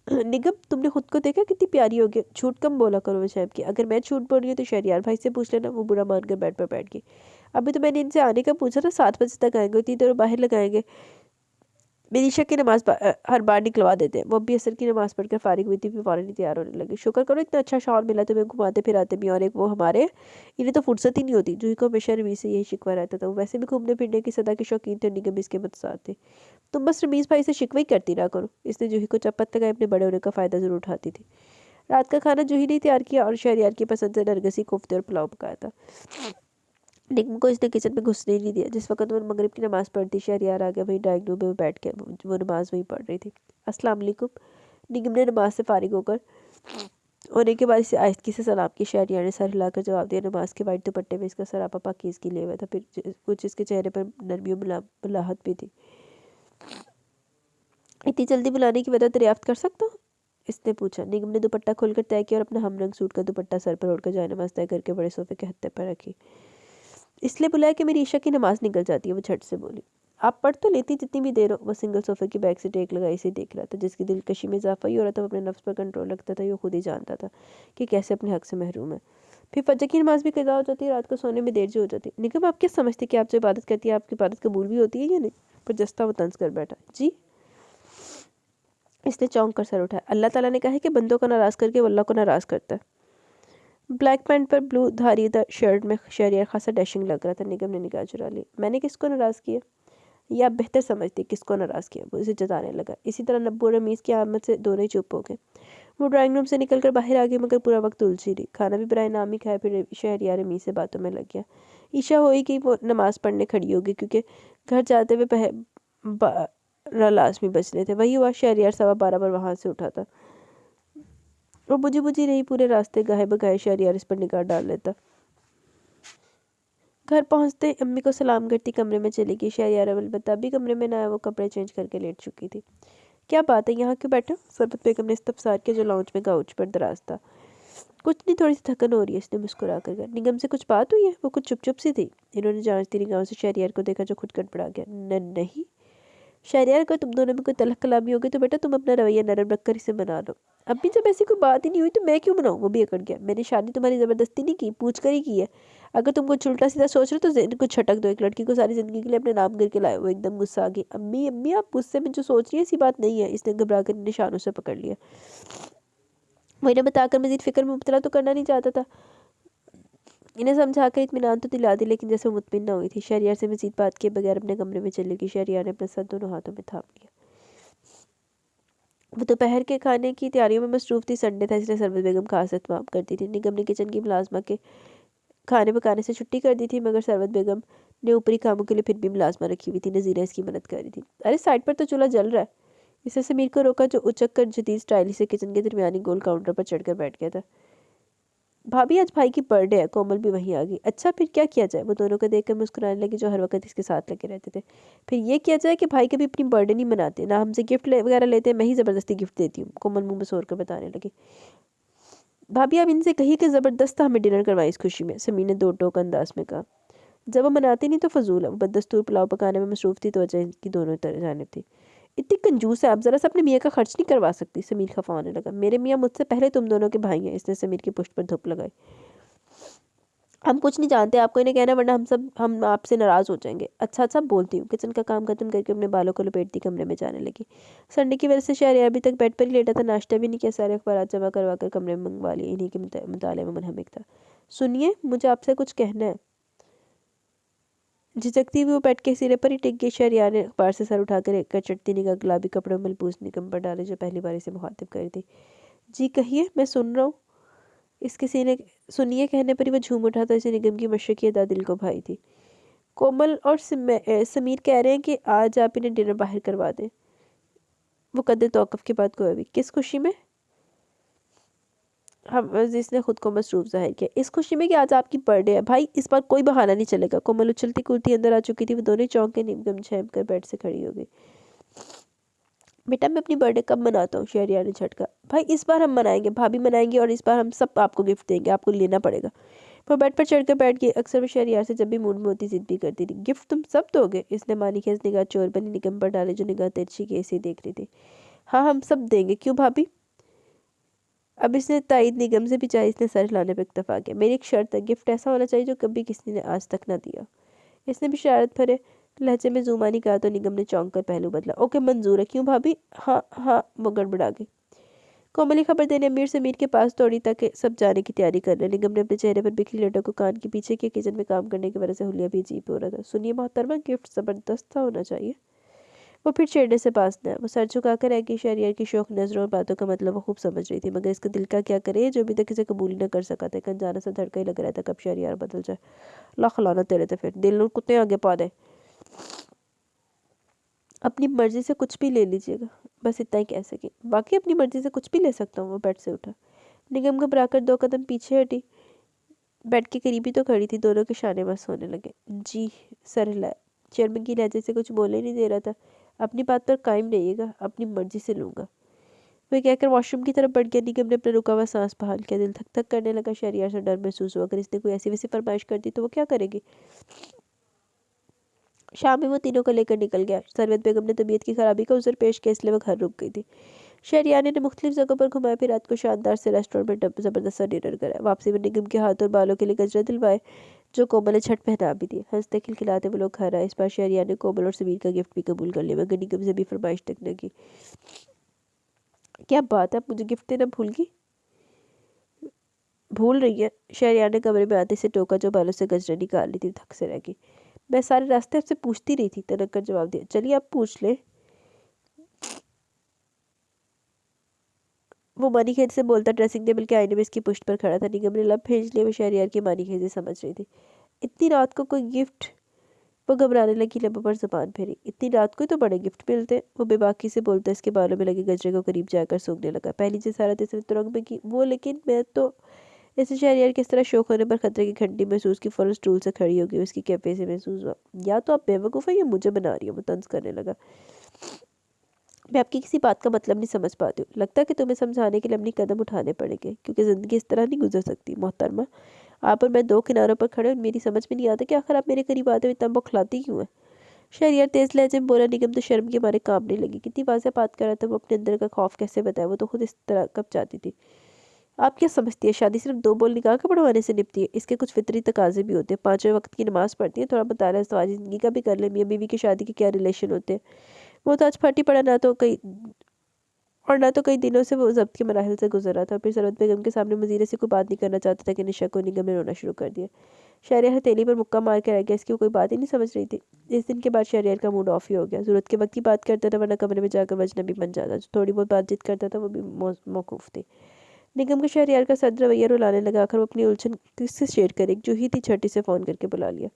निगम, तुमने खुद को देखा कितनी प्यारी हो गई। झूठ कम बोला करो वैशैब की। अगर मैं झूठ बोल रही हूँ तो शहरियार भाई से पूछ लेना। वो बुरा मानकर बेड पर बैठ गई। अभी तो मैंने इनसे आने का पूछा था, 7 बजे तक आएंगे, 3 देर बाहर लगाएंगे। मनीषा की नमाज हर बार निकलवा देते हैं। वो भी असर की नमाज पढ़कर फारिग हुई थी, फिर फौरन ही तैयार होने लगी। शुक्र करो इतना अच्छा शौहर मिला तुम्हें, घुमाते फिराते भी, और एक वो हमारे, इन्हें तो फुर्सत ही नहीं होती। जूही को हमेशा रमीज से यही शिकवा रहता था। वो वैसे भी घूमने फिरने की सदा के शौकीन थे, निगम इसके मतसार थे। तुम बस रमीज भाई से शिकवा ही करती रहा करो। इसने जूही को चपत लगाए, अपने बड़े होने का फ़ायदा ज़रूर उठाती थी। रात का खाना जूही ने तैयार किया और शहरियार की पसंद से नरगसी कोफ्ते और पुलाव पकाया था। निगम को इसने किचन में घुसने ही नहीं दिया। जिस वक्त वो मगरिब की नमाज़ पढ़ती, शहरियार आ गया। वहीं ड्राइंग रूम में बैठ के वो नमाज वहीं पढ़ रही थी। अस्सलाम वालेकुम। निगम ने नमाज से फारिग होने के बाद इसे आहिस्तगी से सलाम की। शहरियार ने सर हिलाकर जवाब दिया। नमाज के वाइट दुपट्टे में इसका सरापा पाकीज़गी लिए हुआ था, फिर कुछ इसके चेहरे पर नरमी और मुलाहत भी थी। इतनी जल्दी बुलाने की वजह दरियाफ्त कर सकता हूँ? اس نے پوچھا۔ نگم نے دوپٹہ کھول کر طے کیا اور اپنا ہم رنگ سوٹ کا دوپٹہ سر پر اوڑھ کر جائے نماز طے کر کے بڑے صوفے کے ہتھے پر رکھی۔ اس لیے بلایا کہ میری عشاء کی نماز نکل جاتی ہے، وہ جھٹ سے بولی۔ آپ پڑھ تو لیتی جتنی بھی دیر ہو۔ وہ سنگل صوفے کی بیک سے ٹیک لگائی سے دیکھ رہا تھا، جس کی دلکشی میں اضافہ ہی ہو رہا تھا۔ وہ اپنے نفس پر کنٹرول رکھتا تھا، یہ خود ہی جانتا تھا کہ کیسے اپنے حق سے محروم ہے۔ پھر فجر کی نماز بھی قضا ہو جاتی ہے، رات کو سونے میں دیر جو ہو جاتی ہے۔ نگم آپ کیا سمجھتی کہ آپ جو عبادت کرتی ہے آپ کی عبادت قبول بھی ہوتی ہے یا نہیں؟ پر جستا وہ طنز کر بیٹھا۔ جی؟ اس نے چونک کر سر اٹھایا۔ اللہ تعالیٰ نے کہا ہے کہ بندوں کو ناراض کر کے وہ اللہ کو ناراض کرتا ہے۔ بلیک پینٹ پر بلو دھاری دار شرٹ میں شہریار خاصا ڈیشنگ لگ رہا تھا۔ نگم نے نگاہ چرا لی۔ میں نے کس کو ناراض کیا؟ یہ آپ بہتر سمجھتی کس کو ناراض کیا؟ وہ اسے جتانے لگا۔ اسی طرح نبو اور رمیز کی آمد سے دونوں ہی چپ ہو گئے۔ وہ ڈرائنگ روم سے نکل کر باہر آ گئی، مگر پورا وقت الجھی رہی۔ کھانا بھی برائے نام ہی کھایا، پھر شہریار رمیز سے باتوں میں لگ گیا۔ عشاء ہوئی کہ وہ نماز پڑھنے کھڑی ہوگی، کیونکہ گھر جاتے ہوئے 12 لازمی بجنے تھے۔ وہی ہوا، شہریار 12:15 پر وہاں سے اٹھا تھا۔ وہ بجھی بجھی رہی پورے راستے، گاہے بگاہے شہریار اس پر نگاہ ڈال لیتا۔ گھر پہنچتے امی کو سلام کرتی کمرے میں چلی گئی۔ شہریار البتہ ابھی کمرے میں نہ آیا، وہ کپڑے چینج کر کے لیٹ چکی تھی۔ کیا بات ہے، یہاں کیوں بیٹھا؟ سربت بیگم نے استفسار کیا، جو لاؤنج میں کاؤچ پر دراز تھا۔ کچھ نہیں، تھوڑی سی تھکن ہو رہی ہے، اس نے مسکرا کر کہا۔ نگم سے کچھ بات ہوئی ہے؟ وہ کچھ چپ چپ سی تھی۔ انہوں نے جانچتی نگاہوں سے شہریار کو دیکھا، جو خود گڑبڑا گیا۔ نہیں شہریار، اگر تم دونوں میں کوئی تلخ کلامی ہوگی تو بیٹا تم اپنا رویہ نرم رکھ کر اسے منا لو۔ ابھی جب ایسی کوئی بات ہی نہیں ہوئی تو میں کیوں مناؤں؟ وہ بھی اکڑ گیا۔ میں نے شادی تمہاری زبردستی نہیں کی، پوچھ کر ہی کی ہے۔ اگر تم کچھ الٹا سیدھا سوچ رہے ہو تو ذہن کو چھٹک دو۔ ایک لڑکی کو ساری زندگی کے لیے اپنے نام کر کے لائے۔ وہ ایک دم غصہ آ گئی۔ امی آپ غصے میں جو سوچ رہی ہیں ایسی بات نہیں ہے۔ اس نے گھبرا کر نشانوں سے پکڑ لیا۔ وہ انہیں بتا کر مزید فکر میں مبتلا تو کرنا نہیں چاہتا تھا، انہیں سمجھا کر اطمینان تو دلا دی، لیکن جیسے وہ مطمئن نہ ہوئی تھی۔ شہریار سے مزید بات کیے بغیر اپنے کمرے میں چلے گئی۔ شہریار نے اپنا سر دونوں ہاتھوں میں تھام لیا۔ وہ دوپہر کے کھانے کی تیاریوں میں مصروف تھی۔ سنڈے تھا، اس لیے سربت بیگم خاص اہتمام کرتی تھی۔ نگم نے کچن کی ملازمہ کے کھانے پکانے سے چھٹی کر دی تھی، مگر سربت بیگم نے اوپری کاموں کے لیے پھر بھی ملازمہ رکھی ہوئی تھی۔ نظیرہ اس کی مدد کر رہی تھی۔ ارے سائڈ پر تو چولہا جل رہا ہے۔ اس نے سمیر کو روکا، جو اچک کر جدید سٹائل سے کچن کے درمیانی گول کاؤنٹر پر چڑھ کر بیٹھ گیا تھا۔ بھابھی آج بھائی کی برتھ ڈے ہے۔ کومل بھی وہیں آ گئی۔ اچھا پھر کیا کیا جائے؟ وہ دونوں کو دیکھ کر مسکرانے لگی، جو ہر وقت اس کے ساتھ لگے رہتے تھے۔ پھر یہ کیا جائے کہ بھائی کبھی اپنی برتھ ڈے نہیں مناتے، نہ ہم سے گفٹ وغیرہ لیتے، میں ہی زبردستی گفٹ دیتی ہوں، کومل منہ میں سور کر بتانے لگی۔ بھابھی آپ ان سے کہیے کہ زبردست ہمیں ڈنر کروائیں اس خوشی میں، سمیر نے دو ٹوک انداز میں کہا۔ جب وہ مناتے نہیں تو فضول ہے۔ وہ بددستور پلاؤ پکانے میں مصروف تھی، توجہ ان کی دونوں جانب تھی۔ اتنی کنجوس ہے آپ، ذرا سا اپنے میاں کا خرچ نہیں کروا سکتی؟ سمیر خفا ہونے لگا۔ میرے میاں مجھ سے پہلے تم دونوں کے بھائی ہیں، اس نے سمیر کی پشت پر دھپ لگائی۔ ہم کچھ نہیں جانتے، آپ کو انہیں کہنا ورنہ ہم آپ سے ناراض ہو جائیں گے۔ اچھا بولتی ہوں۔ کچن کا کام ختم کر کے اپنے بالوں کو لپیٹتی کمرے میں جانے لگی۔ سنڈے کی وجہ سے شہریار ابھی تک بیڈ پر ہی لیٹا تھا، ناشتہ بھی نہیں کیا، سارے اخبارات جمع کروا کر کمرے میں منگوا لیے، انہی کے مطالعے میں منہمک تھا۔ سنیے، مجھے آپ سے کچھ کہنا ہے۔ جھجکتی ہوئی وہ بیڈ کے سرے پر ہی ٹک گئی۔ شہریار نے اخبار سے سر اٹھا کر ایک کچٹتی نگاہ گلابی کپڑوں میں ملبوس نگم پر ڈالے، جو پہلی بار اسے مخاطب کر تھی۔ جی کہیے، میں سن رہا ہوں۔ اس کے سنیے کہنے پر ہی وہ جھوم اٹھا تھا، اسے نگم کی مشرقی ادا دل کو بھائی تھی۔ کومل اور سمیر کہہ رہے ہیں کہ آج آپ انہیں ڈنر باہر کروا دیں۔ وہ قدر توقف کے بعد کوئی بھی کس خوشی میں؟ جس نے خود کو مصروف ظاہر کیا۔ اس خوشی میں کہ آج آپ کی برتھ ڈے ہے بھائی، اس بار کوئی بہانہ نہیں چلے گا۔ کومل اچھلتی کودتی اندر آ چکی تھی، وہ دونوں چونک کے نگم چھیم کر بیڈ سے کھڑی ہو گئی۔ بیٹا میں اپنی برتھ ڈے کب مناتا ہوں؟ شہریار نے جھٹکا۔ بھائی اس بار ہم منائیں گے، بھابھی منائیں گے، اور اس بار ہم سب آپ کو گفٹ دیں گے، آپ کو لینا پڑے گا۔ وہ بیڈ پر چڑھ کر بیٹھ گئی۔ اکثر وہ شہریار سے جب بھی موڈ میں ہوتی ضد بھی کرتی تھی۔ گفٹ تم سب دو گے؟ اس نے مانی خیز نگاہ چور بنی نگم پر ڈالے، جو نگاہ ترچھی کے اسے دیکھ رہی تھی۔ ہاں ہم سب دیں گے، کیوں بھابھی؟ اب اس نے تائید نگم سے بھی چاہی، اس نے سر ہلانے پر اکتفا کیا۔ میری ایک شرط ہے، گفٹ ایسا ہونا چاہیے جو کبھی کسی نے آج تک نہ دیا۔ اس نے بھی شرارت بھرے لہجے میں زومانی کہا تو نگم نے چونک کر پہلو بدلا۔ اوکے منظور ہے، کیوں بھابھی؟ ہاں وہ گڑبڑا گئی۔ کوملی خبر دینے امیر سمیر کے پاس دوڑی تاکہ سب جانے کی تیاری کر لیں۔ نگم نے اپنے چہرے پر بکھری لٹوں کو کان کے پیچھے کیا، کچن میں کام کرنے کی وجہ سے حلیہ بھی عجیب ہو رہا تھا۔ سنیے محترمہ، گفٹ زبردست تھا، ہونا چاہیے۔ وہ پھر چھیڑنے سے پاس نہ ہے۔ وہ سر جھکا کر رہ گئی۔ شہریار کی شوخ نظروں اور باتوں کا مطلب وہ خوب سمجھ رہی تھی، مگر اس کا دل کا کیا کرے، جو ابھی تک اسے قبول ہی نہ کر سکا تھا۔ ایک انجانا سا دھڑکا ہی لگ رہا تھا کب شہریار بدل جائے۔ لاکھ لعنت تیرے تے، پھر دل نوں کتے آگے پا دے۔ اپنی مرضی سے کچھ بھی لے لیجیے گا، بس اتنا ہی کہہ سکی۔ باقی اپنی مرضی سے کچھ بھی لے سکتا ہوں۔ وہ بیڈ سے اٹھا۔ نگم گھبرا کر 2 قدم پیچھے ہٹی، بیڈ کے قریبی تو کھڑی تھی، دونوں کے شانے مس ہونے لگے۔ جی، سر ہلایا۔ شرمندگی لہجے سے کچھ بولے نہیں دے رہا تھا۔ اپنی بات پر قائم رہیے گا، اپنی مرضی سے لوں گا۔ वह कहकर वॉशरूम की तरफ बढ़ गया। निगम ने अपना रुका हुआ सांस बहाल किया। दिल थक थक करने लगा। शहरयार से डर महसूस हुआ, अगर इसने कोई ऐसी वैसी फरमाइश कर दी तो वो क्या करेगी। शाम में वो तीनों को लेकर निकल गया। सरवत बेगम ने तबीयत की खराबी का उज़र पेश किया, इसलिए वो घर रुक गई थी। शहरयार ने मुख्तलिफ जगहों पर घुमाया, फिर रात को शानदार से रेस्टोरेंट में ज़बरदस्त सा डिनर कराया। वापसी में निगम के हाथ और बालों के लिए गजरा दिलवाए, जो कोमल ने छठ पहना भी दिए। हंसते खिलखिलाते वो लोग घर आए। इस बार शहरयार ने कोमल और समीर का गिफ्ट भी कबूल कर लिया, मगर निगम से भी फरमाइश तक न की। क्या बात है, आप मुझे गिफ्ट देना भूल रही है। शहरयार ने कमरे में आते से टोका, जो बालों से गजरा निकाल ली थी। थक से रह गई। मैं सारे रास्ते आपसे पूछती रही थी, तनक कर जवाब दिया। चलिए आप पूछ ले। वो मानीखेज से बोलता ड्रेसिंग टेबल के आईने में इसकी पुष्ट पर खड़ा था। निगम ने लब भेज लिए। वो शहरयार की मानीखेज समझ रही थी। इतनी रात को कोई गिफ्ट। वो घबराने लगी, लबों पर जुबान फेरी। इतनी रात को ही तो बड़े गिफ्ट मिलते। वो बेबाकी से बोलता इसके बालों में लगे गजरे को करीब जाकर सूंघने लगा। पहली जसारत इसने तुरंग में की वो, लेकिन मैं तो ऐसे शहरयार किस तरह शौक होने पर खतरे की घंटी महसूस की। फौरन स्टूल से खड़ी हो गई। उसकी कैफे से महसूस हुआ, या तो आप बेवकूफ़ है या मुझे बना रही है। वो तंज करने लगा। मैं आपकी किसी बात का मतलब नहीं समझ पाती हूँ। लगता है कि तुम्हें समझाने के लिए अपनी कदम उठाने पड़ेंगे, क्योंकि ज़िंदगी इस तरह नहीं गुजर सकती। मोहतरमा, आप और मैं दो किनारों पर खड़े और मेरी समझ में नहीं आता कि आखिर आप मेरे करीब आते हुए इतना बौखलाती क्यों है। शहरयार तेज लहजे में बोला। निगम तो शर्म के मारे कांपने लगी। कितनी वाज़ेह बात कर रहा था वो, अपने अंदर का खौफ कैसे बताया। वो तो खुद इस तरह कब चाहती थी। आप क्या समझती है, शादी सिर्फ दो बोल निकाह के पढ़वाने से निपटी है। इसके कुछ फितरी तकाजे भी होते हैं। 5 वक्त की नमाज पढ़ती है, थोड़ा बताया समाजी ज़िंदगी का भी कर ले। मियाँ बीवी की शादी के क्या रिलेशन होते हैं। वो तो आज फटी पड़ा, ना तो कई दिनों से वो ज़ब्त के मराहल से गुजर रहा था। फिर सरवत बेगम के सामने मज़ीद से कोई बात नहीं करना चाहता था कि निशा को निगम ने रोना शुरू कर दिया। शहरयार हथेली पर मुक्का मार के रह गया। इसकी वो कोई बात ही नहीं समझ रही थी। इस दिन के बाद शहरयार का मूड ऑफ ही हो गया। ज़रूरत के वक्त ही बात करता था, वरना कमरे में जाकर वजनबी बन जाता। जो थोड़ी बहुत बातचीत करता था वो भी मौकूफ़ थी। निगम को शहरयार का सद रवैया रुलाने लगा। आखिर वो अपनी उलझन किससे शेयर करे। एक जूही थी, छठी से फ़ोन करके बुला लिया।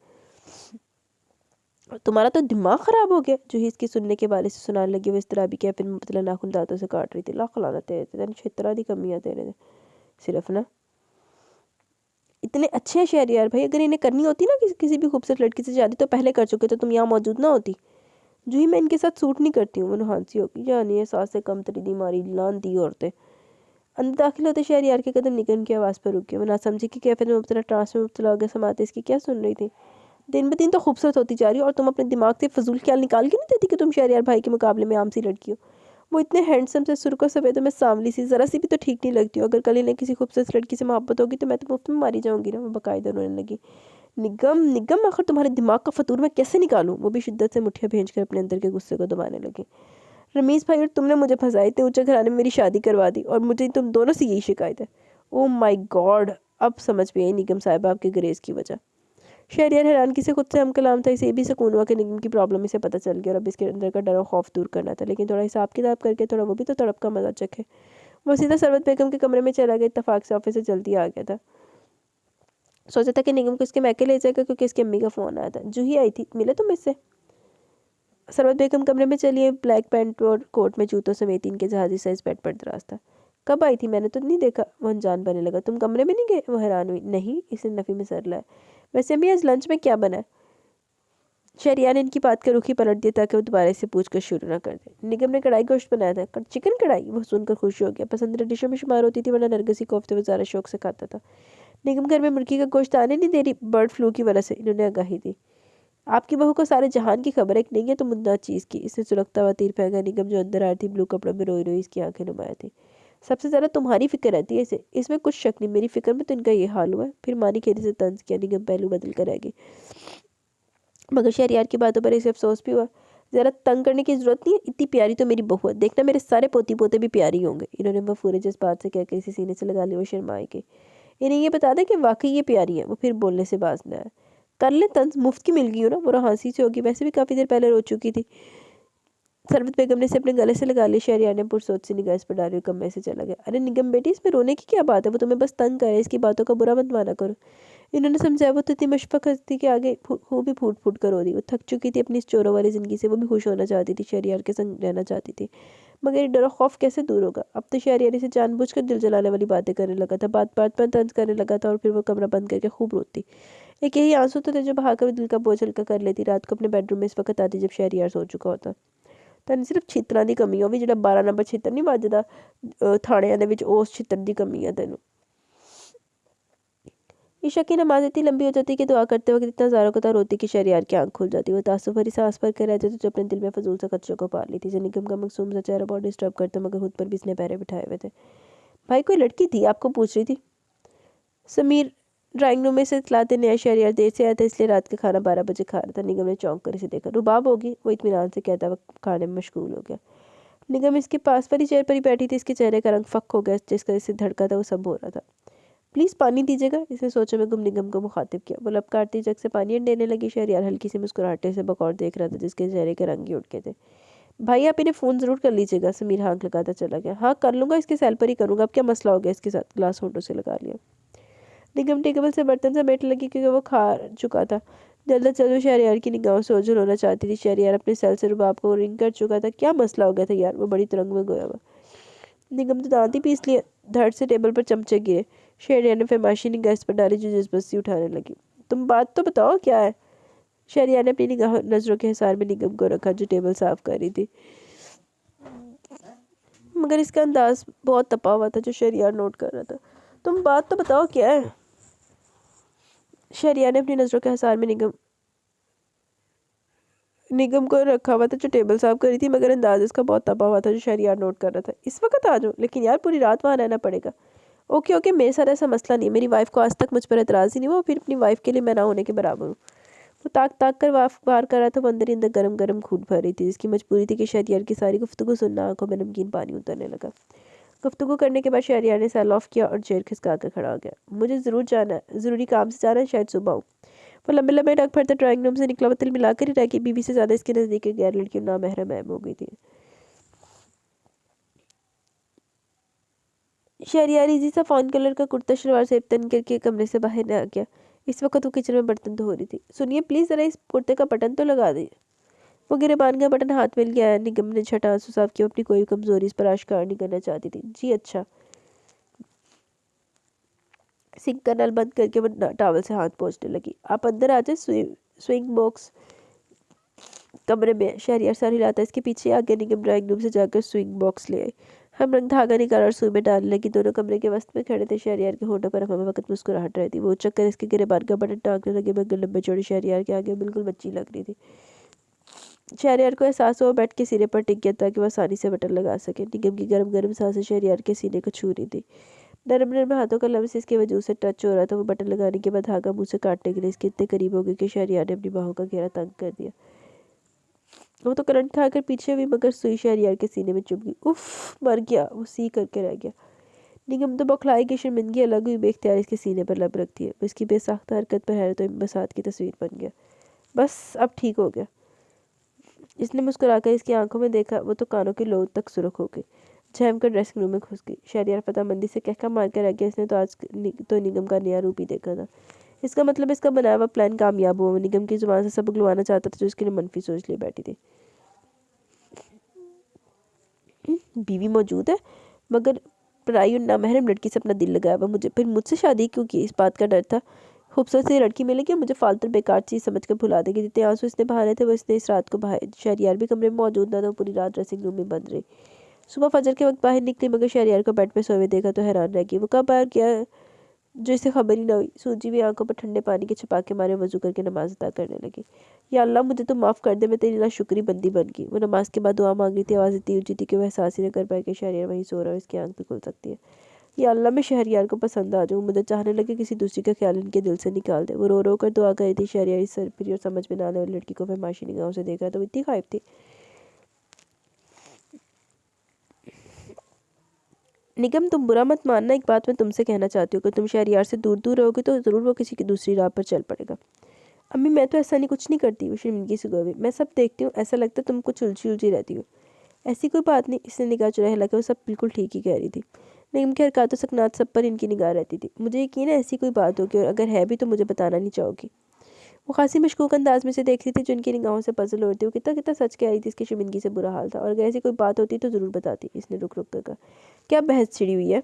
तुम्हारा तो दिमाग ख़राब हो गया, जूही इसकी सुनने के बारे से सुनाने लगी। वो इस तरह भी क्या, फिर मतलब नाखून दांतों से काट रही थी। लाख लाना तेरे क्षेत्रा दी कमियाँ तेरे सिर्फ ना। इतने अच्छे हैं शहरयार भाई, अगर इन्हें करनी होती ना किसी भी खूबसूरत लड़की से शादी तो पहले कर चुके, तो तुम यहाँ मौजूद ना होती। जूही, मैं इनके साथ सूट नहीं करती हूँ। वो हाँसी होगी। जानिए सास से कम तरी दी मारी लान दी औरतें। अंदर दाखिल होते शहरयार के कदम निगम की आवाज़ पर रुक गए। वो ना समझी कि कैफे में मुब्तला ट्रांस में मुब्तला हो गया। समाते इसकी क्या सुन रही थी। दिन ब दिन तो खूबसूरत होती जा रही हो, और तुम अपने दिमाग से फजूल ख्याल निकाल के नहीं देती कि तुम शहरयार भाई के मुकाबले में आम सी लड़की हो। वो इतने हैंडसम से सुर्ख सफ़ेद में सांवली सी, ज़रा सी भी तो ठीक नहीं लगती हो। अगर कल इन्हें किसी खूबसूरत लड़की से मोहब्बत होगी तो मैं तो मुफ्त में मारी जाऊंगी ना। वो बाकायदा रोने लगी। निगम निगम, आखिर तुम्हारे दिमाग का फतूर मैं कैसे निकालूं। वो भी शिद्दत से मुठ्ठियाँ भेज कर अपने अंदर के गुस्से को दबाने लगी। रमीज़ भाई, और तुमने मुझे फंसाया, इतने ऊंचे घराने में मेरी शादी करवा दी, और मुझे तुम दोनों से यही शिकायत है। ओह माय गॉड, अब समझ में आई निगम साहिबा आपके ग्रेस की वजह। शहरयार हैरानगी से खुद से हम कलाम था। इसे ये भी सुकून हुआ कि निगम की प्रॉब्लम इसे पता चल गया, और अब इसके अंदर का डर और खौफ दूर करना था। लेकिन थोड़ा हिसाब किताब करके थोड़ा वो भी तो तड़प का मजा चखे। वो सीधा सरवत बेगम के कमरे में चला गया। इत्तफाक से ऑफिस से जल्दी आ गया था। सोचा था कि निगम को इसके मैके ले जाएगा, क्योंकि इसकी अम्मी का फ़ोन आया था। जूही आई थी, मिले तुम इससे। सरवत बेगम कमरे में चली। ब्लैक पैंट और कोट में जूतों समेत इनके जहाजी साइज बेड पर दराज था। कब आई थी, मैंने तो नहीं देखा। वो अनजान बनने लगा। तुम कमरे में नहीं गए। वो हैरान हुई। नहीं, इसने नफ़ी में सर लाया। वैसे अम्मी, आज लंच में क्या बना है। शहरयार ने इनकी बात का रुख ही पलट दिया ताकि वो दोबारा से पूछ कर शुरू ना कर दे। निगम ने कढ़ाई गोश्त बनाया था। चिकन कढ़ाई। वो सुनकर खुश हो गया। पसंदीदा डिशों में शुमार होती थी, वरना नरगिसी कोफ्ते वो ज़्यादा शौक से खाता था। निगम घर में मुर्गी का गोश्त आने नहीं दे रही, बर्ड फ्लू की वजह से, इन्होंने आगाही दी। आपकी बहू को सारे जहान की खबर है, एक नहीं है तो मुद्दा चीज़ की। इससे सुलगता हुआ तीर फेंका। निगम जो अंदर आ रही थी ब्लू कपड़ों में, रोई रोई इसकी आंखें नुमाया थी। सबसे ज़्यादा तुम्हारी फिक्र रहती है इसे, इसमें कुछ शक नहीं। मेरी फिक्र में तो इनका ये हाल हुआ है। फिर मानी खेरी से तंज किया। निगम पहलू बदल कर रह गई, मगर शहरयार की बातों पर इसे अफसोस भी हुआ। ज़रा तंग करने की ज़रूरत नहीं है, इतनी प्यारी तो मेरी बहू है। देखना मेरे सारे पोती पोते भी प्यारी होंगे। इन्होंने मफूरे जज्बात से कहकर इसे सीने से लगा लिया। वो शर्माए के इन्हें ये बता दें कि वाकई ये प्यारी है। वो फिर बोलने से बाज न आया। कर ले तंज, मुफ्त की मिल गई हो ना। वो हाँसी से होगी, वैसे भी काफ़ी देर पहले रो चुकी थी। सरवत बेगम ने इसे अपने गले से लगा लिया। शहरयार ने पुरसोच से निगाह इस पर डाली, कमरे से चला गया। अरे निगम बेटी, इसमें रोने की क्या बात है। वो तुम्हें बस तंग करे, इसकी बातों का बुरा मत माना करो। इन्होंने समझाया। वो तो इतनी मशफ़क़त थी कि आगे वो भी फूट फूट कर रो दी। वो थक चुकी थी अपनी इस चोरों वाली ज़िंदगी से। वो भी खुश होना चाहती थी, शहरयार के संग रहना चाहती थी, मगर ये डर और खौफ कैसे दूर होगा। अब तो शहरयार इसे जानबूझकर दिल जलाने वाली बातें करने लगा था, बात बात पर तंज करने लगा था, और फिर वो कमरा बंद करके खूब रोती। एक यही आंसू तो थे जो बहाकर दिल का बोझ हल्का कर लेती। रात को अपने बेडरूम में इस वक्त आती जब शहरयार सो चुका होता। ਤੈਨੂੰ ਸਿਰਫ ਛਿੱਤਰਾਂ ਦੀ ਕਮੀ ਆ, ਉਹ ਵੀ ਜਿਹੜਾ 12 ਨੰਬਰ ਛਿੱਤਰ ਨਹੀਂ ਵੱਜਦਾ ਥਾਣਿਆਂ ਦੇ ਵਿੱਚ, ਉਸ ਛਿੱਤਰ ਦੀ ਕਮੀ ਆ ਤੈਨੂੰ। ईशा की नमाज इतनी लंबी हो जाती कि दुआ करते वक्त इतना ज़्यादा कतार होती कि शहरयार की आंख खुल जाती। वो तासुफ भरी सांस भर कर रहते थे जो अपने दिल में फजूल सा खदशों को पाल ली थी। निगम का मासूम सा चेहरा बहुत डिस्टर्ब करता, मगर खुद पर भी इसने पैरे बिठाए हुए थे। भाई कोई लड़की थी आपको पूछ रही थी। समीर ड्राइंग रूम में से इतलाते नया शहरयार देर से आया था, इसलिए रात का खाना 12 बजे खा रहा था। निगम ने चौंक कर इसे देखा। रुबाब होगी, वो इत्मीनान से कहता वक्त खाने में मशगूल हो गया। निगम इसके पास वाली चेयर पर ही बैठी थी। इसके चेहरे का रंग फक हो गया, जिसका इससे धड़का था वो सब हो रहा था। प्लीज़ पानी दीजिएगा, इसने सोचा में गुम निगम को मुखातिब किया। वो लपकारती जग से पानी देने लगी। शहरयार हल्की सी मुस्कुराहटे से बकौर देख रहा था, जिसके चेहरे के रंग ही उठ के थे। भाई आप इन्हें फ़ोन ज़रूर कर लीजिएगा। समीर हाँक लगाता चला गया। हाँ कर लूँगा, इसके सेल पर ही करूँगा। अब क्या मसला हो गया इसके साथ? ग्लास होंठों से लगा लिया। निगम टेबल से बर्तन समेटने लगी क्योंकि वो खा चुका था। जल्द से जल्द शहरयार की निगाहों से ओझल होना चाहती थी। शहरयार अपने सेल से रुबाब को रिंग कर चुका था। क्या मसला हो गया था यार? वो बड़ी तरंग में गोया हुआ। निगम तो दांत ही पीस लिए। धड़ से टेबल पर चमचे गिरे। शहरयार ने फरमाइशी निगाह इस पर डाली जो जज्बस्ती उठाने लगी। तुम बात तो बताओ क्या है? शहरयार ने अपनी निगाह नजरों के हिसार में निगम को रखा जो टेबल साफ कर रही थी, मगर इसका अंदाज बहुत तपा हुआ था जो शहरयार नोट कर रहा था। तुम बात तो बताओ क्या है? शहरयार ने अपनी नजरों के हिसार में निगम को रखा हुआ था जो टेबल साफ कर रही थी, मगर अंदाज इसका बहुत तपा हुआ था जो शहरयार नोट कर रहा था। इस वक्त आ जाओ, लेकिन यार पूरी रात वहाँ रहना पड़ेगा। ओके ओके, मेरे साथ ऐसा मसला नहीं। मेरी वाइफ को आज तक मुझ पर एतराज़ ही नहीं हुआ, फिर अपनी वाइफ के लिए मैं ना होने के बराबर हूँ। वो ताक ताक कर वाफ बाहर कर रहा था। वो अंदर ही अंदर गरम गरम खून भर रही थी, जिसकी मजबूरी थी कि शहरयार की सारी गुफ्तगू सुनना। आंखों में नमकीन पानी उतरने लगा। गुफ्तगू करने के बाद शहरयार ने सेल ऑफ किया और चेयर खिसका कर खड़ा हो गया। मुझे ज़रूर जाना है, ज़रूरी काम से जाना है, शायद सुबह आऊँ। वो लंबे लंबे डग भरता ड्राइंग रूम से निकला। वो तिल मिलाकर ही रह कि बीवी से ज़्यादा इसके नज़दीक एक गैर लड़की नामहरम महम हो गई थी। शहरयार इजी सा फ़ॉन कलर का कुर्ता शलवार से तन करके कमरे से बाहर न आ गया। इस वक्त वो किचन में बर्तन धो रही थी। सुनिए प्लीज़ ज़रा इस कुर्ते का बटन तो लगा दीजिए। वो गिरेबान का बटन हाथ में लिया। निगम ने छठा आंसू साफ किया। अपनी कोई कमज़ोरी इस पर आश्कार नहीं करना चाहती थी। जी अच्छा। सिंक का नल बंद करके वो टॉवल से हाथ पोंछने लगी। आप अंदर आ जाए। स्विंग बॉक्स कमरे में। शहरयार सर हिलाता इसके पीछे आगे। निगम ड्राइंग रूम से जाकर स्विंग बॉक्स ले आई। हम रंग धागा निकाला और सुई में डालने लगी। दोनों कमरे के वस्त में खड़े थे। शहरयार के होठों पर हमें वक्त मुस्कुराहट रहती। वो चक्कर इसके गिरेबान का बटन टाँगने लगे, मगर लंबे चौड़े शहरयार के आगे बिल्कुल बच्ची लग रही थी। शहरयार को एहसास हुआ बैठ के सिरे पर टिक गया ताकि वह आसानी से बटन लगा सके। निगम की गर्म गर्म सांसें शहरयार के सीने को छू रही थी। नरम नरम हाथों का लम्स इसके वजूद से टच हो रहा था। वो बटन लगाने के बाद धागा मुंह से काटने के लिए इसके इतने करीब हो गए कि शहरयार ने अपनी बाहों का घेरा तंग कर दिया। वो तो करंट खाकर पीछे हुई, मगर सुई शहरयार के सीने में चुभ गई। उफ, मर गया, वो सी करके रह गया। निगम तो बौखलाई की शर्मिंदगी अलग हुई बेख्तियार इसके सीने पर लब रखती है। उसकी बेसाख्ता हरकत पर हैरत और बसात की तस्वीर बन गया। बस अब ठीक हो गया। इसने मुस्कुराकर इसकी आंखों में देखा। वो तो कानों की लोथ तक सुर्ख हो गई। झैम कर ड्रेसिंग रूम में घुस गई। शहरयार फतामंदी से कहका मार कर रह गया। इसने तो आज तो निगम का नया रूप ही देखा था। इसका मतलब इसका बनाया हुआ प्लान कामयाब हुआ। वो निगम की जुबान से सबक लुभाना चाहता था जो इसके लिए मनफी सोच लिए बैठी थी। बीवी मौजूद है, मगर पराई और नामहरम लड़की से अपना दिल लगाया हुआ। मुझे फिर मुझसे शादी क्यों की? इस बात का डर था खूबसूरत सी लड़की मिलेगी मुझे फालतू बेकार चीज़ समझ कर भुला देगी। जितने आंसू इसने बहाने थे वो इसने इस रात को बहाए। शहरयार भी कमरे में मौजूद ना था। पूरी रात ड्रेसिंग रूम में बंद रही। सुबह फजर के वक्त बाहर निकली, मगर शहरयार को बेड पे सोए देखा तो हैरान रह गई। वो कब बाहर गया जो इसे खबर ही ना हुई। सूजी हुई आंखों पर ठंडे पानी के छिपा के मारे वजू करके नमाज अदा करने लगी। या अल्लाह मुझे तो माफ़ कर दे, मैं तेरी नाशुक्री बंदी बन गई। वो नमाज के बाद दुआ मांग रही थी। आवाज़ इतनी ऊँची थी कि वो एहसास ही न कर पाए कि शहरयार वहीं सो रहा है। इसकी आंख भी खुल सकती है। या अल्लाह मैं शहरयार को पसंद आ जाऊँ। मुझे चाहने लगे किसी दूसरी का ख्याल इनके दिल से निकाल दे। वो रो रो कर दुआ कर रही थी। शहरयार इस सरपरी और समझ में न आने वाली लड़की को फरमाइशी निगाहों से देख रहा था। वो इतनी खाइफ थी। निगम तुम बुरा मत मानना, एक बात मैं तुमसे कहना चाहती हूँ कि तुम शहरयार से दूर दूर रहोगे तो ज़रूर वो किसी की दूसरी राह पर चल पड़ेगा। अम्मी मैं तो ऐसा नहीं, कुछ नहीं करती। वो शर्मिंदगी से गोई। मैं सब देखती हूँ, ऐसा लगता है तुम कुछ उलझी उलझी रहती हो। ऐसी कोई बात नहीं, इसने निगाह चुराई। हालांकि वो सब बिल्कुल ठीक ही कह रही थी। निगम की हरकतों सकनात सब पर इनकी निगाह रहती थी। मुझे यकीन है ऐसी कोई बात होगी, और अगर है भी तो मुझे बताना नहीं चाहोगी। वो खासी मशकूक अंदाज में से देख रही थी जो इनकी निगाहों से पजल हो रही थी। वो कितना कितना सच कह रही थी। इसकी शर्मिंदगी से बुरा हाल था, और अगर ऐसी कोई बात होती तो ज़रूर बताती। इसने रुक रुक कर कहा। क्या बहस छिड़ी हुई है?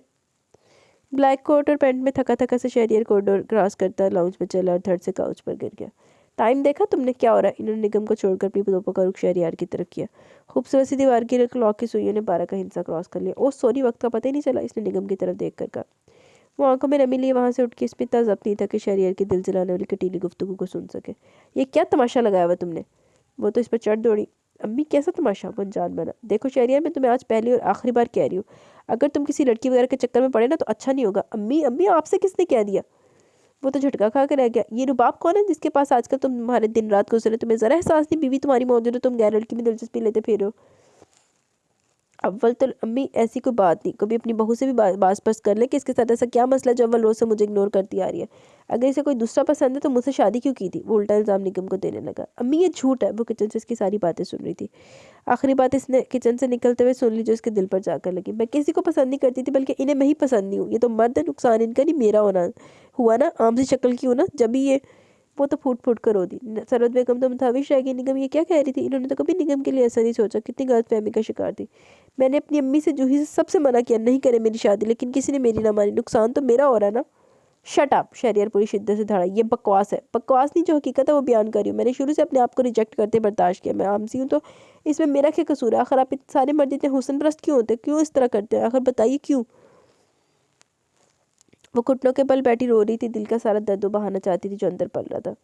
ब्लैक कोट और पैंट में थका थका से शहरयार कॉरिडोर क्रॉस करता लाउंज में चला और धड़ से काउच पर गिर गया। टाइम देखा तुमने क्या हो रहा है? इन्होंने निगम को छोड़कर अपनी दोपहर का रुख शहरयार की तरफ किया। खूबसूरत सी दीवार की क्लॉक की सुइयों ने 12 का हिस्सा क्रॉस कर लिया। ओ सॉरी, वक्त का पता ही नहीं चला, इसने निगम की तरफ देख कर कहा। वो आंखों में नमी लिए वहाँ से उठ के इसमें इतना जब्त नहीं था कि शहरयार की दिल जलाने वाली कटीली गुफ्तगू को सुन सके। ये क्या तमाशा लगाया हुआ तुमने? वो तो इस पर चढ़ दौड़ी। अम्मी कैसा तमाशा? वो अनजान बना। देखो शहरयार, मैं तुम्हें आज पहली और आखिरी बार कह रही हूँ, अगर तुम किसी लड़की वगैरह के चक्कर में पड़े ना तो अच्छा नहीं होगा। अम्मी अम्मी आपसे किसने कह दिया? वो तो झटका खा कर रह गया। ये रुबाब कौन है जिसके पास आजकल तुम्हारे दिन रात गुजरे? तुम्हें जरा एहसास नहीं बीवी तुम्हारी मौजूद है, तुम गैर लड़की में दिलचस्पी लेते फिर हो। अव्वल तो अम्मी ऐसी कोई बात नहीं, कभी अपनी बहू से भी बास बस कर ले कि इसके साथ ऐसा क्या मसला जो अव्वल रोज से मुझे इग्नोर करती आ रही है। अगर इसे कोई दूसरा पसंद है तो मुझसे शादी क्यों की थी? वो उल्टा इल्जाम निगम को देने लगा। अम्मी ये झूठ है। वो किचन से इसकी सारी बातें सुन रही थी। आखिरी बात इसने किचन से निकलते हुए सुन ली जो इसके दिल पर जाकर लगी। मैं किसी को पसंद नहीं करती थी, बल्कि इन्हें मैं ही पसंद नहीं हूँ। ये तो मर्द है, नुकसान इनका नहीं मेरा होना हुआ ना। आम सी शक्ल की हूँ ना जब भी ये। वो तो फूट फूट कर रो दी। सरवत बेगम तो मुताबिश रह गई। निगम ये क्या कह रही थी? इन्होंने तो कभी निगम के लिए ऐसा नहीं सोचा। कितनी गलतफहमी का शिकार थी। मैंने अपनी अम्मी से जूही से सबसे मना किया नहीं करे मेरी शादी, लेकिन किसी ने मेरी ना मानी। नुकसान तो मेरा हो रहा है ना। Shut up! शहरयार पूरी शिद्दत से धड़ा। ये बकवास है। बकवास नहीं, जो हकीकत है वो बयान कर रही हूँ। मैंने शुरू से अपने आप को रिजेक्ट करते बर्दाश्त किया। मैं आमसी हूँ तो इसमें मेरा क्या कसूर है? आखिर आप सारे मर्द इतने हुस्न परस्त क्यों होते? क्यों इस तरह करते हैं? आखिर बताइए क्यों? वो घुटनों के बल बैठी रो रही थी। दिल का सारा दर्द बहाना चाहती थी जो अंदर पल रहा था।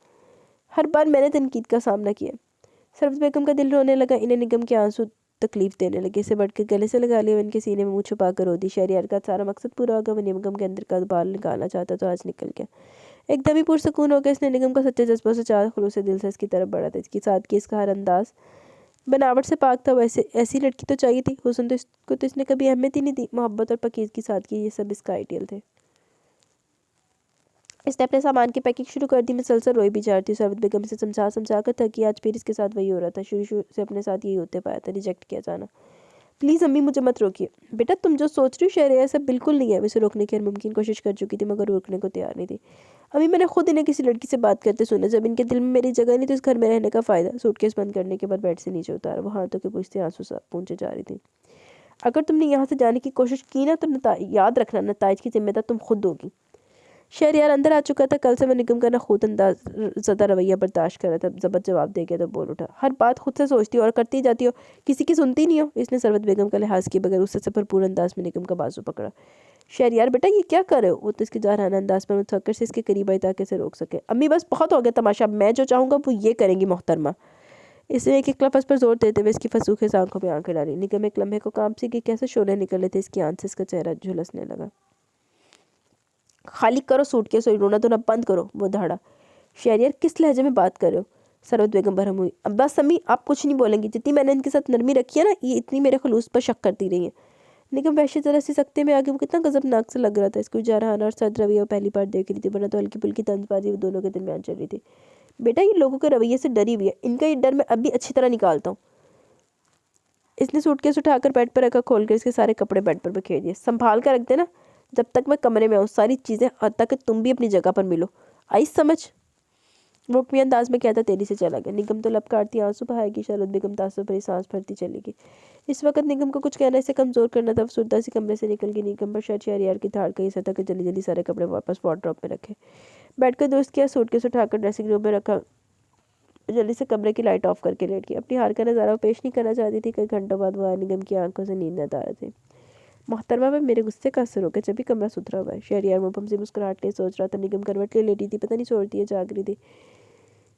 हर बार मैंने तनकीद का सामना किया। सरवत बेगम का दिल रोने लगा। इन्हें निगम के आंसू तकलीफ देने लगे। इसे बढ़ के गले से लगा लिया। इनके सीने में मुँह छुपा कर रो दी। शहरयार का सारा मकसद पूरा हो गया। वो निगम के अंदर का बाल निकालना चाहता तो आज निकल गया। एकदम ही पुरसकून हो गया। इसने निगम का सच्चे जज्बों से चार खुलूस से दिल से इसकी तरफ बढ़ा था। इसकी सादगी, इसका हर अंदाज बनावट से पाक था। वैसे ऐसी लड़की तो चाहिए थी। हुस्न तो इसको तो इसने कभी अहमियत ही नहीं दी। मोहब्बत और पकीज़ की सादगी, ये सब इसका आइडियल थे। इसने अपने सामान की पैकिंग शुरू कर दी। मुसलसल रोई भी जा रही थी। सरवत बेगम से समझा कर थकी। आज फिर इसके साथ वही हो रहा था। शुरू शुरू से अपने साथ यही होते पाया था, रिजेक्ट किया जाना। प्लीज़ अम्मी मुझे मत रोकिए। बेटा तुम जो सोच रही हो शहरयार ऐसा बिल्कुल नहीं है। मैं इसे रोकने की हर मुमकिन कोशिश कर चुकी थी मगर रोकने को तैयार नहीं थी। अभी मैंने खुद इन्हें किसी लड़की से बात करते सुना। जब इनके दिल में मेरी जगह नहीं तो इस घर में रहने का फ़ायदा। सूटकेस बंद करने के बाद बेड से नीचे उतारा। वो हाथों के पूछते आंसू सा पूंछे जा रही थी। अगर तुमने यहाँ से जाने की कोशिश की ना तो याद रखना, नताइज की जिम्मेदार तुम खुद होगी। शहरयार अंदर आ चुका था। कल से मैं निगम का ना खुद अंदाज ज़्यादा रवैया बर्दाश्त कर रहा था। जबरदस्त जवाब दे गया तो बोल उठा। हर बात खुद से सोचती हो और करती जाती हो, किसी की सुनती नहीं हो। इसने सरवत बेगम का लिहाज किए बगैर उससे से भरपूर अंदाज में निगम का बाजू पकड़ा। शहरयार बेटा ये क्या कर रहे हो? वो तो इसके जारहाना अंदाज पर मुतफक्कर से इसके करीब आई ताकि इसे रोक सके। अम्मी बस बहुत हो गया तमाशा। मैं जो चाहूँगा वो ये करेंगी मोहतरमा। इसने एक लफ्ज़ पर जोर देते हुए इसकी फसूखे आंखों में आंखें डाली। निगम एक लम्हे को काम सी कि कैसे शोले निकले थे इसकी आंख से। इसका चेहरा झुलसने लगा। खाली करो सूटकेस और रोना धोना बंद करो। वो धाड़ा। शहरयार किस लहजे में बात कर रहे हो? सरवत बेगम बरहम हुई। अब्बास अम्मी आप कुछ नहीं बोलेंगी। जितनी मैंने इनके साथ नरमी रखी है ना, ये इतनी मेरे खलूस पर शक करती रही है। निगम वैसे जरा सी सकते में आगे वो कितना गजबनाक से लग रहा था। इसको जारहाना और सद रवैया पहली बार देख रही थी, वरना तो हल्की फुल्की तंजबाजी दोनों के दरमियान चल रही थी। बेटा ये लोगों के रवैये से डरी हुई है। इनका ये डर मैं अभी अच्छी तरह निकालता हूँ। इसने सूटकेस उठाकर बेड पर रखा। खोलकर इसके सारे कपड़े बेड पर बिखेर दिए। संभाल कर रख देना जब तक मैं कमरे में आऊँ। सारी चीज़ें और तक तुम भी अपनी जगह पर मिलो। आई समझ? वो हुक्मी अंदाज में कहता तेरी से चला गया। निगम तो लब काटती आंसू बहाएगी। शरद बेगम तासुब भरी सांस भरती चलेगी। इस वक्त निगम को कुछ कहना इसे कमज़ोर करना था। अफसुर्दा सी कमरे से निकल गई। निगम पर शायद शहरयार की धाड़ का हिस्सा था कि जल्दी जल्दी सारे कपड़े वापस वार्डरोब में रखे। बैठ कर दुरुस्त किया। सूटकेस उठाकर ड्रेसिंग रूम में रखा। जल्दी से कमरे की लाइट ऑफ करके लेट गई। अपनी हार का नज़ारा वो पेश नहीं करना चाहती थी। कई घंटों बाद वो निगम की आंखों से नींद न आ रहे थे। मोहतरमा में मेरे गुस्से का असर हो गया जब भी कमरा सुथरा हुआ है। शहरयार मुबहम से मुस्कुराहट के सोच रहा था। निगम करवट ले लेटी थी, पता नहीं सोचती है जाग रही थी।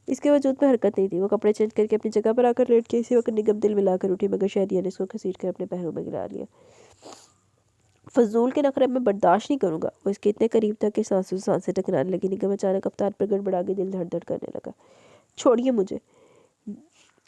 इसके वजूद में हरकत नहीं थी। वो कपड़े चेंज करके अपनी जगह पर आकर लेट के इसी वक्त निगम दिल मिलाकर उठी, मगर शहरयार ने इसको घसीट कर अपने पैरों में गिरा लिया। फजूल के नखरे में बर्दाश्त नहीं करूँगा। वो इसके इतने करीब था कि सांसों से सांसें टकराने लगी। निगम अचानक अवतार पर गड़बड़ा के दिल धड़ धड़ करने लगा। छोड़िए मुझे।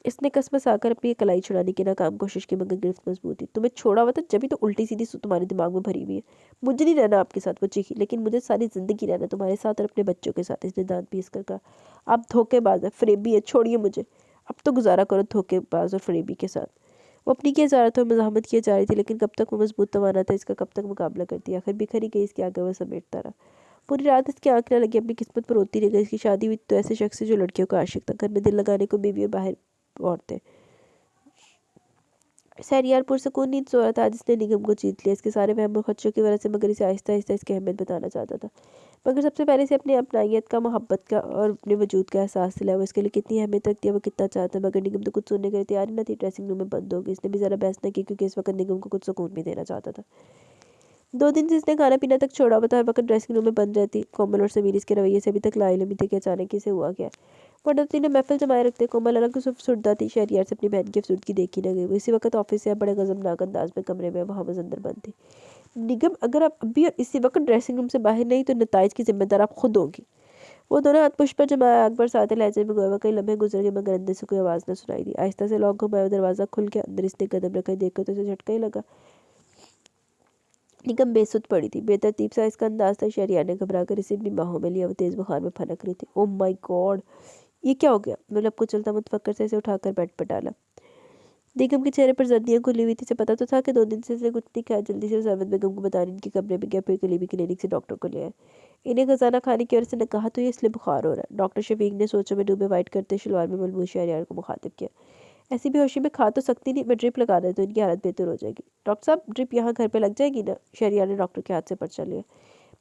इसने कसमस आकर अपनी कलाई छुड़ाने की नाकाम कोशिश की, मगर गिरफ्त मजबूत थी। तुम्हें छोड़ा हुआ था जब भी तो उल्टी सीधी तुम्हारे दिमाग में भरी हुई है। मुझे नहीं रहना आपके साथ, वो चीखी, लेकिन मुझे सारी ज़िंदगी रहना तुम्हारे साथ और अपने बच्चों के साथ। इसने दांत पीस कर कहा। आप धोखेबाज है, फरेबी है, छोड़िए मुझे। अब तो गुजारा करो धोखेबाज और फरेबी के साथ। वो अपनी की इजारत और मज़ाहमत किए जा रही थी, लेकिन कब तक वो मजबूत तवाना था, इसका कब तक मुकाबला करती। आखिर बिखरी गई इसके आगे, वह समेटता रहा। पूरी रात इसकी आँख न लगी, अपनी किस्मत पर रोती रह गई। इसकी शादी हुई तो ऐसे शख्स से जो लड़कियों का आशिक था। घर में दिल लगाने को बीवी और बाहर औरतें। शहरयार पुरसकून नींद सो रहा था। आज इसने निगम को जीत लिया, इसके सारे वहम और खदशों की वजह से, मगर इसे आहिस्ता आहिस्ता इसकी अहमियत बताना चाहता था। मगर सबसे पहले इसे अपनी अपनाइयत का, मोहब्बत का और अपने वजूद का एहसास दिलाया। वो इसके लिए कितनी अहमियत रखती है, वो कितना चाहता है। मगर निगम तो कुछ सुनने के लिए तैयार ही न थी। ड्रेसिंग रूम में बंद हो गई। इसने भी ज़रा बहस न की, क्योंकि इस वक्त निगम को कुछ सुकून भी देना चाहता था। 2 दिन से इसने खाना पीना तक छोड़ा हुआ था, हर वक्त ड्रेसिंग रूम में बंद रहती। कोमल और समीर इसके रवैये से अभी तक लाइलमी थे कि अचानक इसे हुआ क्या। पड़ोसी ने महफिल जमाए रखते। कोमल अलग सुरदा थी। शहरयार से अपनी बहन की अफसुर्दगी देखी न गई। वो इसी वक्त ऑफिस से बड़े गजबनाक अंदाज में कमरे में वहाँ अंदर बंद थी। निगम, अगर आप अभी और इसी वक्त ड्रेसिंग रूम से बाहर नहीं तो नताइज की जिम्मेदार आप खुद होगी। वो दोनों हाथ पुष्प पर जमाया, आग बरसाते लहजे में गोया। कई लम्हे गुजर गए, मगर अंदर से कोई आवाज़ न सुनाई दी। आहिस्ता से लॉक घुमाया, दरवाज़ा खुल के अंदर इसने कदम रखा। देखकर तो इसे झटका ही लगा। निगम बेसुध पड़ी थी। बेतरतीब सा इसका अंदाज था। शहरयार ने घबरा कर इसे अपनी बाहों में लिया। वो तेज़ बुखार में फनक रही थी। ओह माय गॉड, ये क्या हो गया। मतलब कुचलता मुतफक्कर से इसे उठाकर बेड पर डाला। निगम के चेहरे पर जर्दियाँ खुली हुई थी। इसे पता तो था कि 2 दिन से इसने कुछ नहीं खाया। जल्दी से सरवत बेगम को बताने इनके कमरे में गया, फिर करीबी क्लिनिक से डॉक्टर को ले आया। इन्हें खजाना खाने की वजह से ने कहा तो ये इसलिए बुखार हो रहा है। डॉक्टर शफीक ने सोचों में डूबे वाइट करते शलवार में मलबूस शहरयार को मुखातिब किया। ऐसी बेहोशी में खा तो सकती नहीं, मैं ड्रिप लगा दे तो इनकी हालत बेहतर हो जाएगी। डॉक्टर साहब, ड्रिप यहाँ घर पे लग जाएगी ना। शहरयार ने डॉक्टर के हाथ से पर्चा लिया।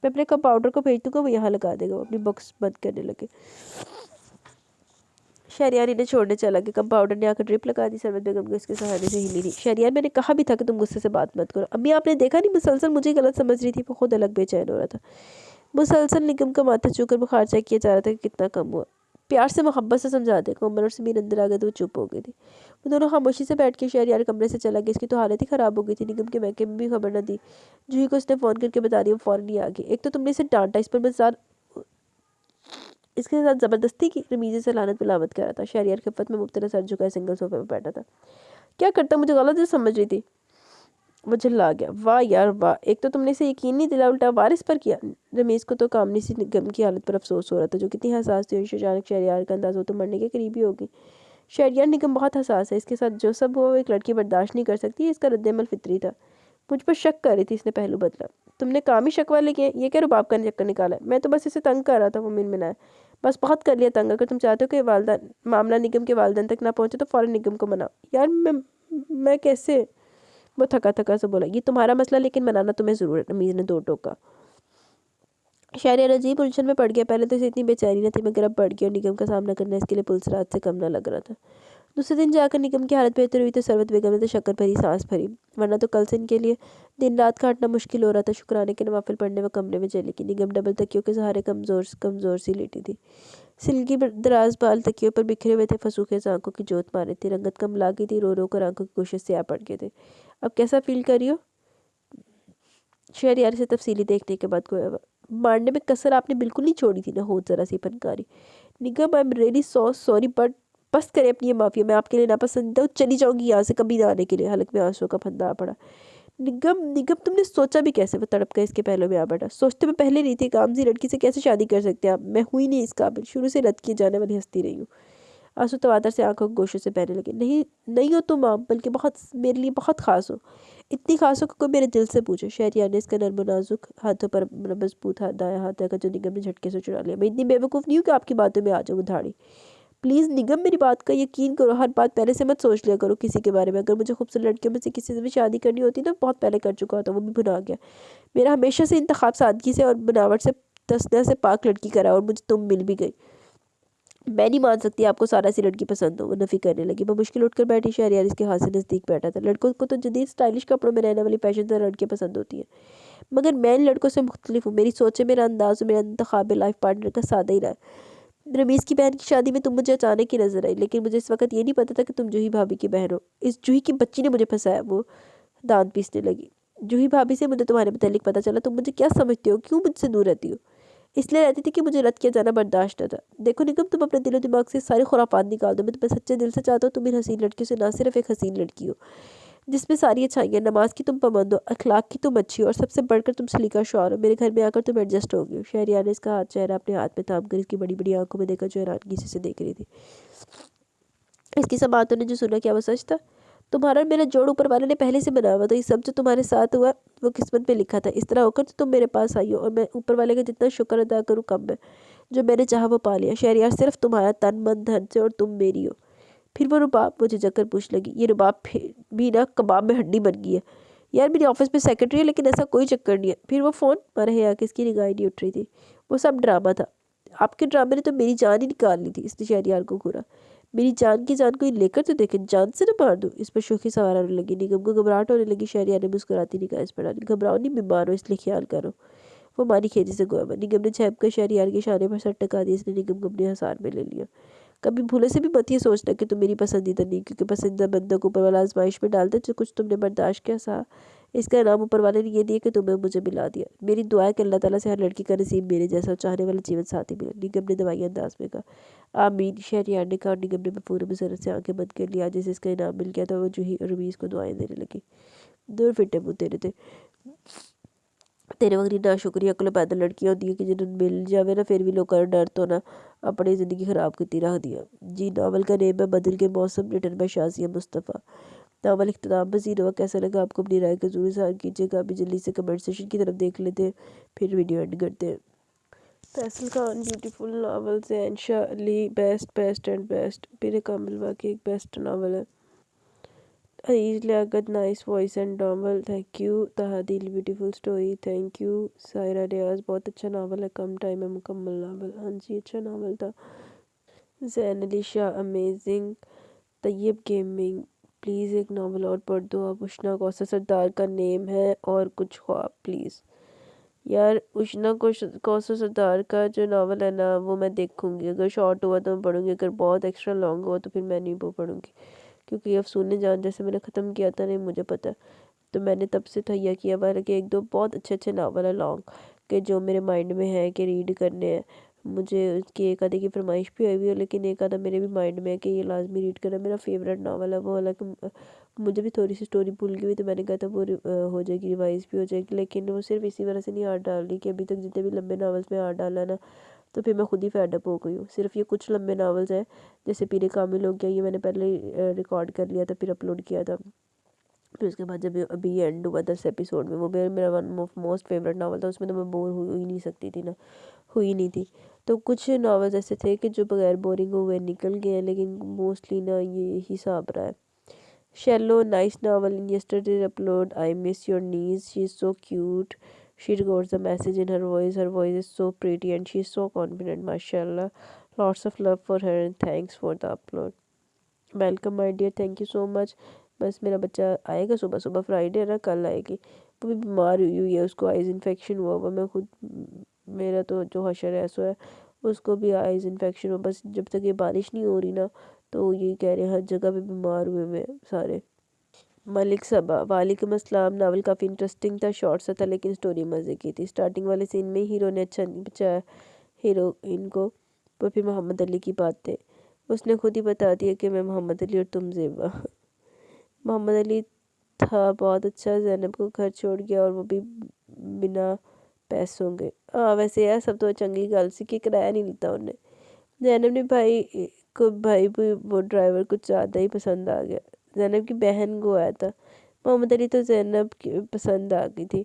मैं अपने कंपाउंडर को भेज दूंगा, वो यहाँ लगा देगा। वो अपनी बॉक्स बंद करने लगे। शहरयार इन्हें छोड़ने चला गया। कंपाउंडर ने आकर ड्रिप लगा दी। सरवत बेगम को इसके सहारे से हिली नहीं। शहरयार, मैंने कहा भी था कि तुम गुस्से से बात मत करो। अम्मी, आपने देखा नहीं, मुसलसल मुझे गलत समझ रही थी। वो खुद अलग बेचैन हो रहा था। मुसलसल निगम का माथा छूकर बुखार चेक किया जा रहा था कि कितना कम हुआ। प्यार से मोहब्बत से समझा दे। कोमल और समीर अंदर आ गए तो वो चुप हो गई थी। वो दोनों खामोशी से बैठ के शहरयार कमरे से चला गया। इसकी तो हालत ही ख़राब हो गई थी। निगम के महके में भी खबर न दी। जूही को उसने फ़ोन करके बता दिया, वो फ़ौरन ही आ गई। एक तो तुमने इसे डांटा, इस पर मज़ार इसके साथ ज़बरदस्ती की। रमीज़े से लानत मिलावत कर रहा था। शहरयार खिफ़्फ़त में मुब्तला सर झुकाए सिंगल सोफे पर बैठा था। क्या करता, मुझे गलत जो समझ रही थी। वो चिल्ला गया, वाह यार वाह, एक तो तुमने इसे यकीन नहीं दिला, उल्टा वार इस पर किया। रमेश को तो कामनी सी निगम की हालत पर अफसोस हो रहा था, जो कितनी हसास थी। अचानक शहरयार का अंदाज़ हो तो मरने के करीब ही होगी। शहरयार, निगम बहुत हसास है। इसके साथ जो सब हो एक लड़की बर्दाश्त नहीं कर सकती। इसका रद्देमल फितरी था। मुझ पर शक कर रही थी, इसने पहलू बदला। तुमने काम ही शक वाले किए। ये क्या रुबाब का चक्कर निकाला है। मैं तो बस इसे तंग कर रहा था। वो मिनमिनाया, बस बहुत कर लिया तंग। अगर तुम चाहते हो कि वालदा मामला निगम के वालदेन तक ना पहुंचे तो फ़ौरन निगम को मनाओ। यार मैं कैसे। वो थका थका से बोला, ये तुम्हारा मसला, लेकिन मनाना तुम्हें ज़रूर है। रमीज़ ने दो टोका। शहरयार अजीब उलझन में पड़ गया। पहले तो इसे इतनी बेचैनी न थी, मगर अब बढ़ गई। और निगम का सामना करना इसके लिए पुलिस रात से कम न लग रहा था। दूसरे दिन जाकर निगम की हालत बेहतर हुई तो सरवत बेगम ने तो शक्कर भरी सांस भरी, वरना तो कल से इनके लिए दिन रात काटना मुश्किल हो रहा था। शुक्राने के नवाफिल पढ़ने व कमरे में चली गई। निगम डबल तकियों के सहारे कमज़ोर कमज़ोर सी लेटी थी। सिल्की दराज बाल तकियों पर बिखरे हुए थे। फसूखे से आंखों की जोत मारे थी। रंगत कम ला गई थी। रो रो कर आंखों की कोशिश से आ पड़ गए थे। अब कैसा फील कर रही हो। शहरयार से तफसीली देखने के बाद गोया, मारने में कसर आपने बिल्कुल नहीं छोड़ी थी ना। हो ज़रा सी फनकारी। Nigam, I am really so sorry, but बस करें अपनी ये माफिया। मैं आपके लिए नापसंद हूँ, चली जाऊंगी यहाँ से, कभी ना आने के लिए। हलक में आंसू का फंदा आ पड़ा। निगम निगम, तुमने सोचा भी कैसे। वो तड़प कर इसके पहलू में आ बैठा। सोचते मैं पहले नहीं थी, कामजी लड़की से कैसे शादी कर सकते हैं आप। मैं हुई नहीं इस काबिल, शुरू से रद्द किए जाने वाली हस्ती रही हूँ। आंसू तवातर से आंखों के गोशों से बहने लगे। नहीं नहीं हो तुम आप, बल्कि बहुत मेरे लिए बहुत खास हो। इतनी खास हो कि कोई मेरे दिल से पूछो। शहरयार ने इसका नर्म नाजुक हाथों पर मजबूत हाथ, दाया हाथ रखा, जो निगम ने झटके से चुरा लिया। मैं इतनी बेवकूफ़ नहीं हूँ कि आपकी बातों में आ जाऊँ उधाड़ी। प्लीज़ निगम, मेरी बात का यकीन करो। हर बात पहले से मत सोच लिया करो किसी के बारे में। अगर मुझे खूबसूरत लड़कियों में से किसी से भी शादी करनी होती ना, बहुत पहले कर चुका होता, वो भी भुना गया। मेरा हमेशा से इंतखाब सादगी से और बनावट से तस्ना से पाक लड़की करा, और मुझे तुम मिल भी गई। मैं नहीं मान सकती आपको सारा सी लड़की पसंद हो। वो नफ़ी करने लगी। वो मुश्किल उठकर बैठी। शहरयार इसके हाथ से नज़दीक बैठा था। लड़कों को तो जदीद स्टाइलिश कपड़ों में रहने वाली फैशनदार लड़कियाँ पसंद होती हैं, मगर मैं इन लड़कों से मुख्तलिफ हूँ। मेरी सोचें, मेरा अंदाज और मेरा इंतखाब लाइफ पार्टनर का सादा ही रहा है। रमीज़ की बहन की शादी में तुम मुझे अचानक ही नजर आई, लेकिन मुझे इस वक्त ये नहीं पता था कि तुम जूही भाभी की बहन हो। इस जूही की बच्ची ने मुझे फंसाया। वो दांत पीसने लगी। जूही भाभी से मुझे तुम्हारे मुतालिक पता चला। तुम मुझे क्या समझते हो, क्यों मुझसे दूर रहती हो। इसलिए रहती थी कि मुझे रद्द किया जाना बर्दाश्त न था। देखो निगम, तुम अपने दिलो दिमाग से सारी खुराफात निकाल दो। मैं तुम्हें सच्चे दिल से चाहता हूँ। तुम इन हसीन लड़कियों से ना सिर्फ एक हसीन लड़की हो जिसमें सारी अच्छाइयाँ, नमाज की तुम पाबंद हो, अखलाक की तुम अच्छी हो, और सबसे बढ़कर तुम सलीका शौर हो। मेरे घर में आकर तुम एडजस्ट हो गई हो। शहरयार ने इसका हाथ चेहरा अपने हाथ में थाम कर इसकी बड़ी बड़ी आंखों में देखा, जो हैरानगी से देख रही थी। इसकी सब बातों ने जो सुना, क्या वो सच था। तुम्हारा और मेरा जोड़ ऊपर वाले ने पहले से बना हुआ था। ये सब जो तुम्हारे साथ हुआ वो किस्मत में लिखा था। इस तरह होकर तो तुम मेरे पास आई हो, और मैं ऊपर वाले का जितना शुक्र अदा करूँ कम है। जो मैंने चाहा वो पा लिया। शहरयार, सिर्फ तुम्हारा तन मन धन से, और तुम मेरी हो। پھر وہ رباب مجھے جا کر پوچھنے لگی، یہ رباب بھی نا کباب میں ہڈی بن گئی ہے یار، میری آفس میں سیکرٹری ہے لیکن ایسا کوئی چکر نہیں ہے۔ پھر وہ فون پر ہے کہ اس کی نگاہیں نہیں اٹھ رہی تھی، وہ سب ڈرامہ تھا، آپ کے ڈرامے نے تو میری جان ہی نکال لی تھی۔ اس نے شہریار کو گھورا۔ میری جان کی جان کوئی لے کر تو دیکھیں، جان سے نہ مار دوں۔ اس پر شوخی سوار ہونے لگی۔ نگم کو گھبراہٹ ہونے لگی۔ شہریار نے مسکراتی نگاہ اس پر ڈالی، گھبراؤ نہیں، بیمار ہو اس لیے خیال کرو۔ وہ ماری کھیجی سے گویا بن۔ نگم نے چھپ کر شہریار کے شانے پر سر ٹکا دیا۔ اس نے نگم کو اپنے حصار میں لے لیا۔ کبھی بھولے سے بھی مت یہ سوچنا کہ تم میری پسندیدہ نہیں، کیونکہ پسندیدہ بندوں کو اوپر والا آزمائش میں ڈالتا ہے، جو کچھ تم نے برداشت کیا سہا، اس کا انعام اوپر والے نے یہ دیا کہ تمہیں مجھے ملا دیا۔ میری دعا ہے کہ اللہ تعالیٰ سے ہر لڑکی کا نصیب میرے جیسا چاہنے والا جیون ساتھی ملے۔ نگم نے دوائی انداز میں کہا۔ آمین، شہریار نے کہا، اور نگم نے بپورے مسرت سے آنکھیں بند کر لی۔ جیسے اس کا انعام مل گیا تھا، وہ جوہی اور رویز کو دعائیں دینے لگی۔ دور پھٹے منہ تیرے وغیرہ ناشکری عقل پیدل لڑکیاں ہوتی ہیں کہ جنہوں مل جاوے نا، پھر بھی لوگ کر ڈر تو نہ اپنی زندگی خراب کرتی رکھ دیا۔ جی، ناول کا نیم ہے بدل کے موسم، written by Shazia Mustafa. Novel اختتام پذیر ہوا۔ کیسا لگا آپ کو؟ اپنی رائے کا ضرور اظہار کیجیے گا۔ ابھی جلدی سے کمنٹ سیکشن کی طرف دیکھ لیتے ہیں، پھر ویڈیو اینڈ کرتے ہیں۔ فیصل خان بیوٹیفل ناول سے Insha Ali best and best. Peer Kamil واقعی ایک بیسٹ ناول ہے۔ Aziz Liaquat nice voice and novel, thank you. Taha دل beautiful story, thank you. Saira Riaz بہت اچھا ناول ہے، کم ٹائم میں مکمل ناول، ہاں جی اچھا ناول تھا۔ زین Ali Shah amazing. Tayyip gaming, please ایک ناول اور پڑھ دو آپ۔ اشنا کوثر سردار کا نیم ہے اور کچھ خواب، پلیز یار۔ اشنا کوثر سردار کا جو ناول ہے نا، وہ میں دیکھوں گی، اگر شارٹ ہوا تو میں پڑھوں گی، اگر بہت ایکسٹرا لانگ ہوا تو پھر میں نہیں وہ پڑھوں گی، کیونکہ یہ افسونے جان جیسے میں نے ختم کیا تھا نہیں مجھے پتہ، تو میں نے تب سے تہیہ کیا ہوا ہے کہ ایک دو بہت اچھے ناول ہیں لانگ کہ جو میرے مائنڈ میں ہے کہ ریڈ کرنے ہیں، مجھے اس کی ایک آدھے کی فرمائش بھی ہوئی ہے، لیکن ایک آدھا میرے بھی مائنڈ میں ہے کہ یہ لازمی ریڈ کرنا۔ میرا فیوریٹ ناول ہے وہ، حالانکہ مجھے بھی تھوڑی سی سٹوری بھول گئی ہوئی، تو میں نے کہا تھا وہ ہو جائے گی، ریوائز بھی ہو جائے گی، لیکن وہ صرف اسی وجہ سے نہیں ہاتھ ڈال رہی کہ ابھی تک جتنے بھی لمبے ناولز میں ہاتھ ڈالا نا، تو پھر میں خود ہی فیڈ اپ ہو گئی ہوں۔ صرف یہ کچھ لمبے ناولز ہیں جیسے پیر کامل ہو گیا، یہ میں نے پہلے ریکارڈ کر لیا تھا، پھر اپلوڈ کیا تھا، پھر اس کے بعد جب ابھی اینڈ ہوا 10 ایپیسوڈ میں، وہ میرا one of most favourite novel تھا، اس میں تو میں بور ہوئی نہیں سکتی تھی نا، ہوئی نہیں تھی۔ تو کچھ ناولز ایسے تھے کہ جو بغیر بورنگ ہوئے نکل گئے ہیں، لیکن موسٹلی نا یہ حساب رہا ہے۔ شیلو nice novel in yesterday's upload, I miss your niece, she is so cute, she records the message in her voice is so pretty and she is so confident, ماشاء اللہ، lots of love for her and thanks for the upload. Welcome my dear, thank you so much. بس میرا بچہ آئے گا صبح Friday ہے نا، کل آئے گی، وہ بھی بیمار ہوئی ہے، اس کو آئیز انفیکشن ہوا، میں خود میرا تو جو حشر ہے سو ہے، اس کو بھی آئیز انفیکشن ہوا، بس جب تک یہ بارش نہیں ہو رہی نا، تو یہی کہہ رہے ہیں ہر جگہ پہ بیمار ہوئے سارے۔ ملک صبا، وعلیکم السلام۔ ناول کافی انٹرسٹنگ تھا، شارٹ سا تھا لیکن سٹوری مزے کی تھی۔ سٹارٹنگ والے سین میں ہیرو نے اچھا نہیں بچایا ہیروئن کو، پر پھر محمد علی کی باتیں، اس نے خود ہی بتا دیا کہ میں محمد علی اور تم زیبا۔ محمد علی تھا بہت اچھا، زینب کو گھر چھوڑ گیا اور وہ بھی بنا پیسوں گے۔ ویسے یار سب تو چنگی گل سی کہ کرایہ نہیں لیتا انہیں۔ زینب نے بھائی وہ ڈرائیور کچھ زیادہ ہی پسند آ گیا، زینب کی بہن کو آیا تھا۔ محمد علی تو زینب کی پسند آ گئی تھی،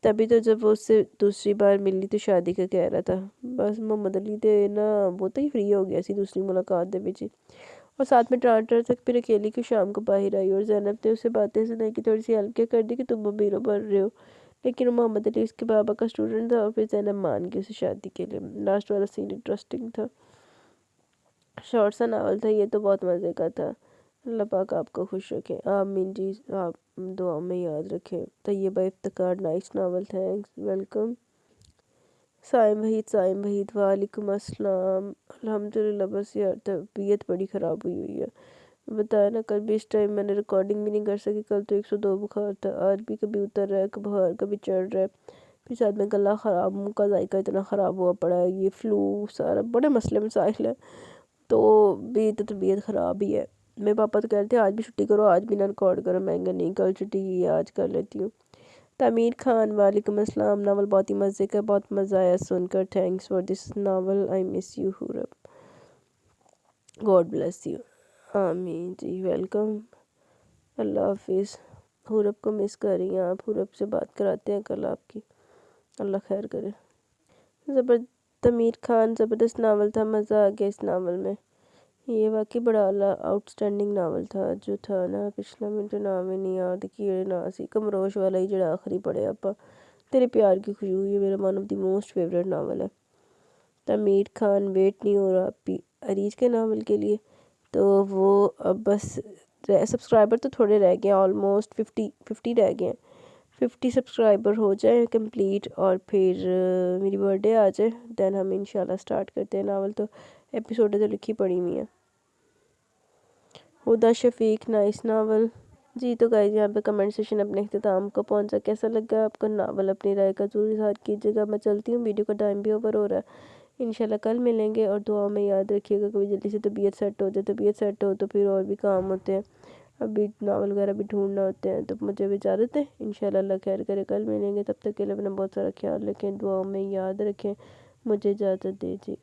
تبھی تو جب وہ اس سے دوسری بار ملی تو شادی کا کہہ رہا تھا، بس محمد علی تے نا وہ تو ہی فری ہو گیا سی دوسری ملاقات دے وچ، اور ساتھ میں ٹرانسفر تک پھر اکیلی کی شام کو باہر آئی، اور زینب نے اسے باتیں سنائی کہ تھوڑی سی ہیلپ کیا کر دی کہ تم امیر بن رہے ہو، لیکن محمد علی اس کے بابا کا اسٹوڈنٹ تھا، اور پھر زینب مان گئی اسے شادی کے لیے۔ لاسٹ والا سین انٹرسٹنگ تھا، شارٹ سا ناول تھا یہ، تو بہت مزے کا تھا۔ اللہ پاک آپ کو خوش رکھے، آمین جی، آپ دعا میں یاد رکھیں۔ Tayyaba Iftikhar nice novel, thanks, welcome. Saim Waheed, وعلیکم السلام۔ الحمدللہ، بس یار طبیعت بڑی خراب ہوئی ہے، بتایا نا کل بھی اس ٹائم میں نے ریکارڈنگ بھی نہیں کر سکی، کل تو 102 بخار تھا، آج بھی کبھی اتر رہا ہے بخار، کبھی چڑھ رہا ہے، پھر ساتھ میں گلا خراب، منہ کا ذائقہ اتنا خراب ہوا پڑا ہے، یہ فلو سارا بڑے مسئلے مسائل ہیں، تو بھی تو طبیعت خراب ہی ہے۔ میرے پاپا تو کہتے ہیں آج بھی چھٹی کرو، آج بھی نہ ریکارڈ کرو، میں کہا نہیں کل چھٹی کی ہے، آج کر لیتی ہوں۔ تعمیر خان، وعلیکم السلام۔ ناول بہت ہی مزے کا، بہت مزہ آیا سن کر، thanks for this novel, I miss you Hoorab, God bless you. آمین جی، ویلکم، اللہ حافظ۔ حورب کو مس کر رہی ہیں آپ؟ حورب سے بات کراتے ہیں کل آپ کی، اللہ خیر کرے۔ تعمیر خان، زبردست ناول تھا، مزہ آ گیا اس ناول میں، یہ واقعی بڑا آؤٹسٹینڈنگ ناول تھا جو تھا نا پچھلا منٹ نام ہی نہیں یاد کیڑے نا سی کمروش والا ہی جڑا آخری پڑھیا آپ تیرے پیار کی خوشبو یہ میرا one of the most favourite novel ہے. تمیر خان ویٹ نہیں ہو رہا عریج کے ناول کے لیے تو وہ اب بس سبسکرائبر تو تھوڑے رہ گئے ہیں آلموسٹ 50 رہ گئے ہیں 50 سبسکرائبر ہو جائیں کمپلیٹ اور پھر میری برتھ ڈے آ جائے دین ہم انشاءاللہ سٹارٹ کرتے ہیں ناول تو ایپیسوڈیں تو لکھی پڑی ہوئی ہیں. ہدا شفیق نائس ناول. جی تو گائز یہاں پہ کمنٹ سیشن اپنے اختتام کو پہنچا. کیسا لگا آپ کو ناول اپنی رائے کا ضرور اظہار کیجیے گا. میں چلتی ہوں ویڈیو کا ٹائم بھی اوور ہو رہا ہے. انشاءاللہ کل ملیں گے اور دعاؤں میں یاد رکھیے گا کبھی جلدی سے طبیعت سیٹ ہو جائے. طبیعت سیٹ ہو تو پھر اور بھی کام ہوتے ہیں ابھی ناول وغیرہ بھی ڈھونڈنا ہوتے ہیں تو مجھے بھی اجازت ہے. انشاءاللہ اللہ خیر کرے کل ملیں گے. تب تک کے لیے اپنا بہت سارا خیال رکھیں دعاؤں میں یاد رکھیں. مجھے اجازت دیجیے.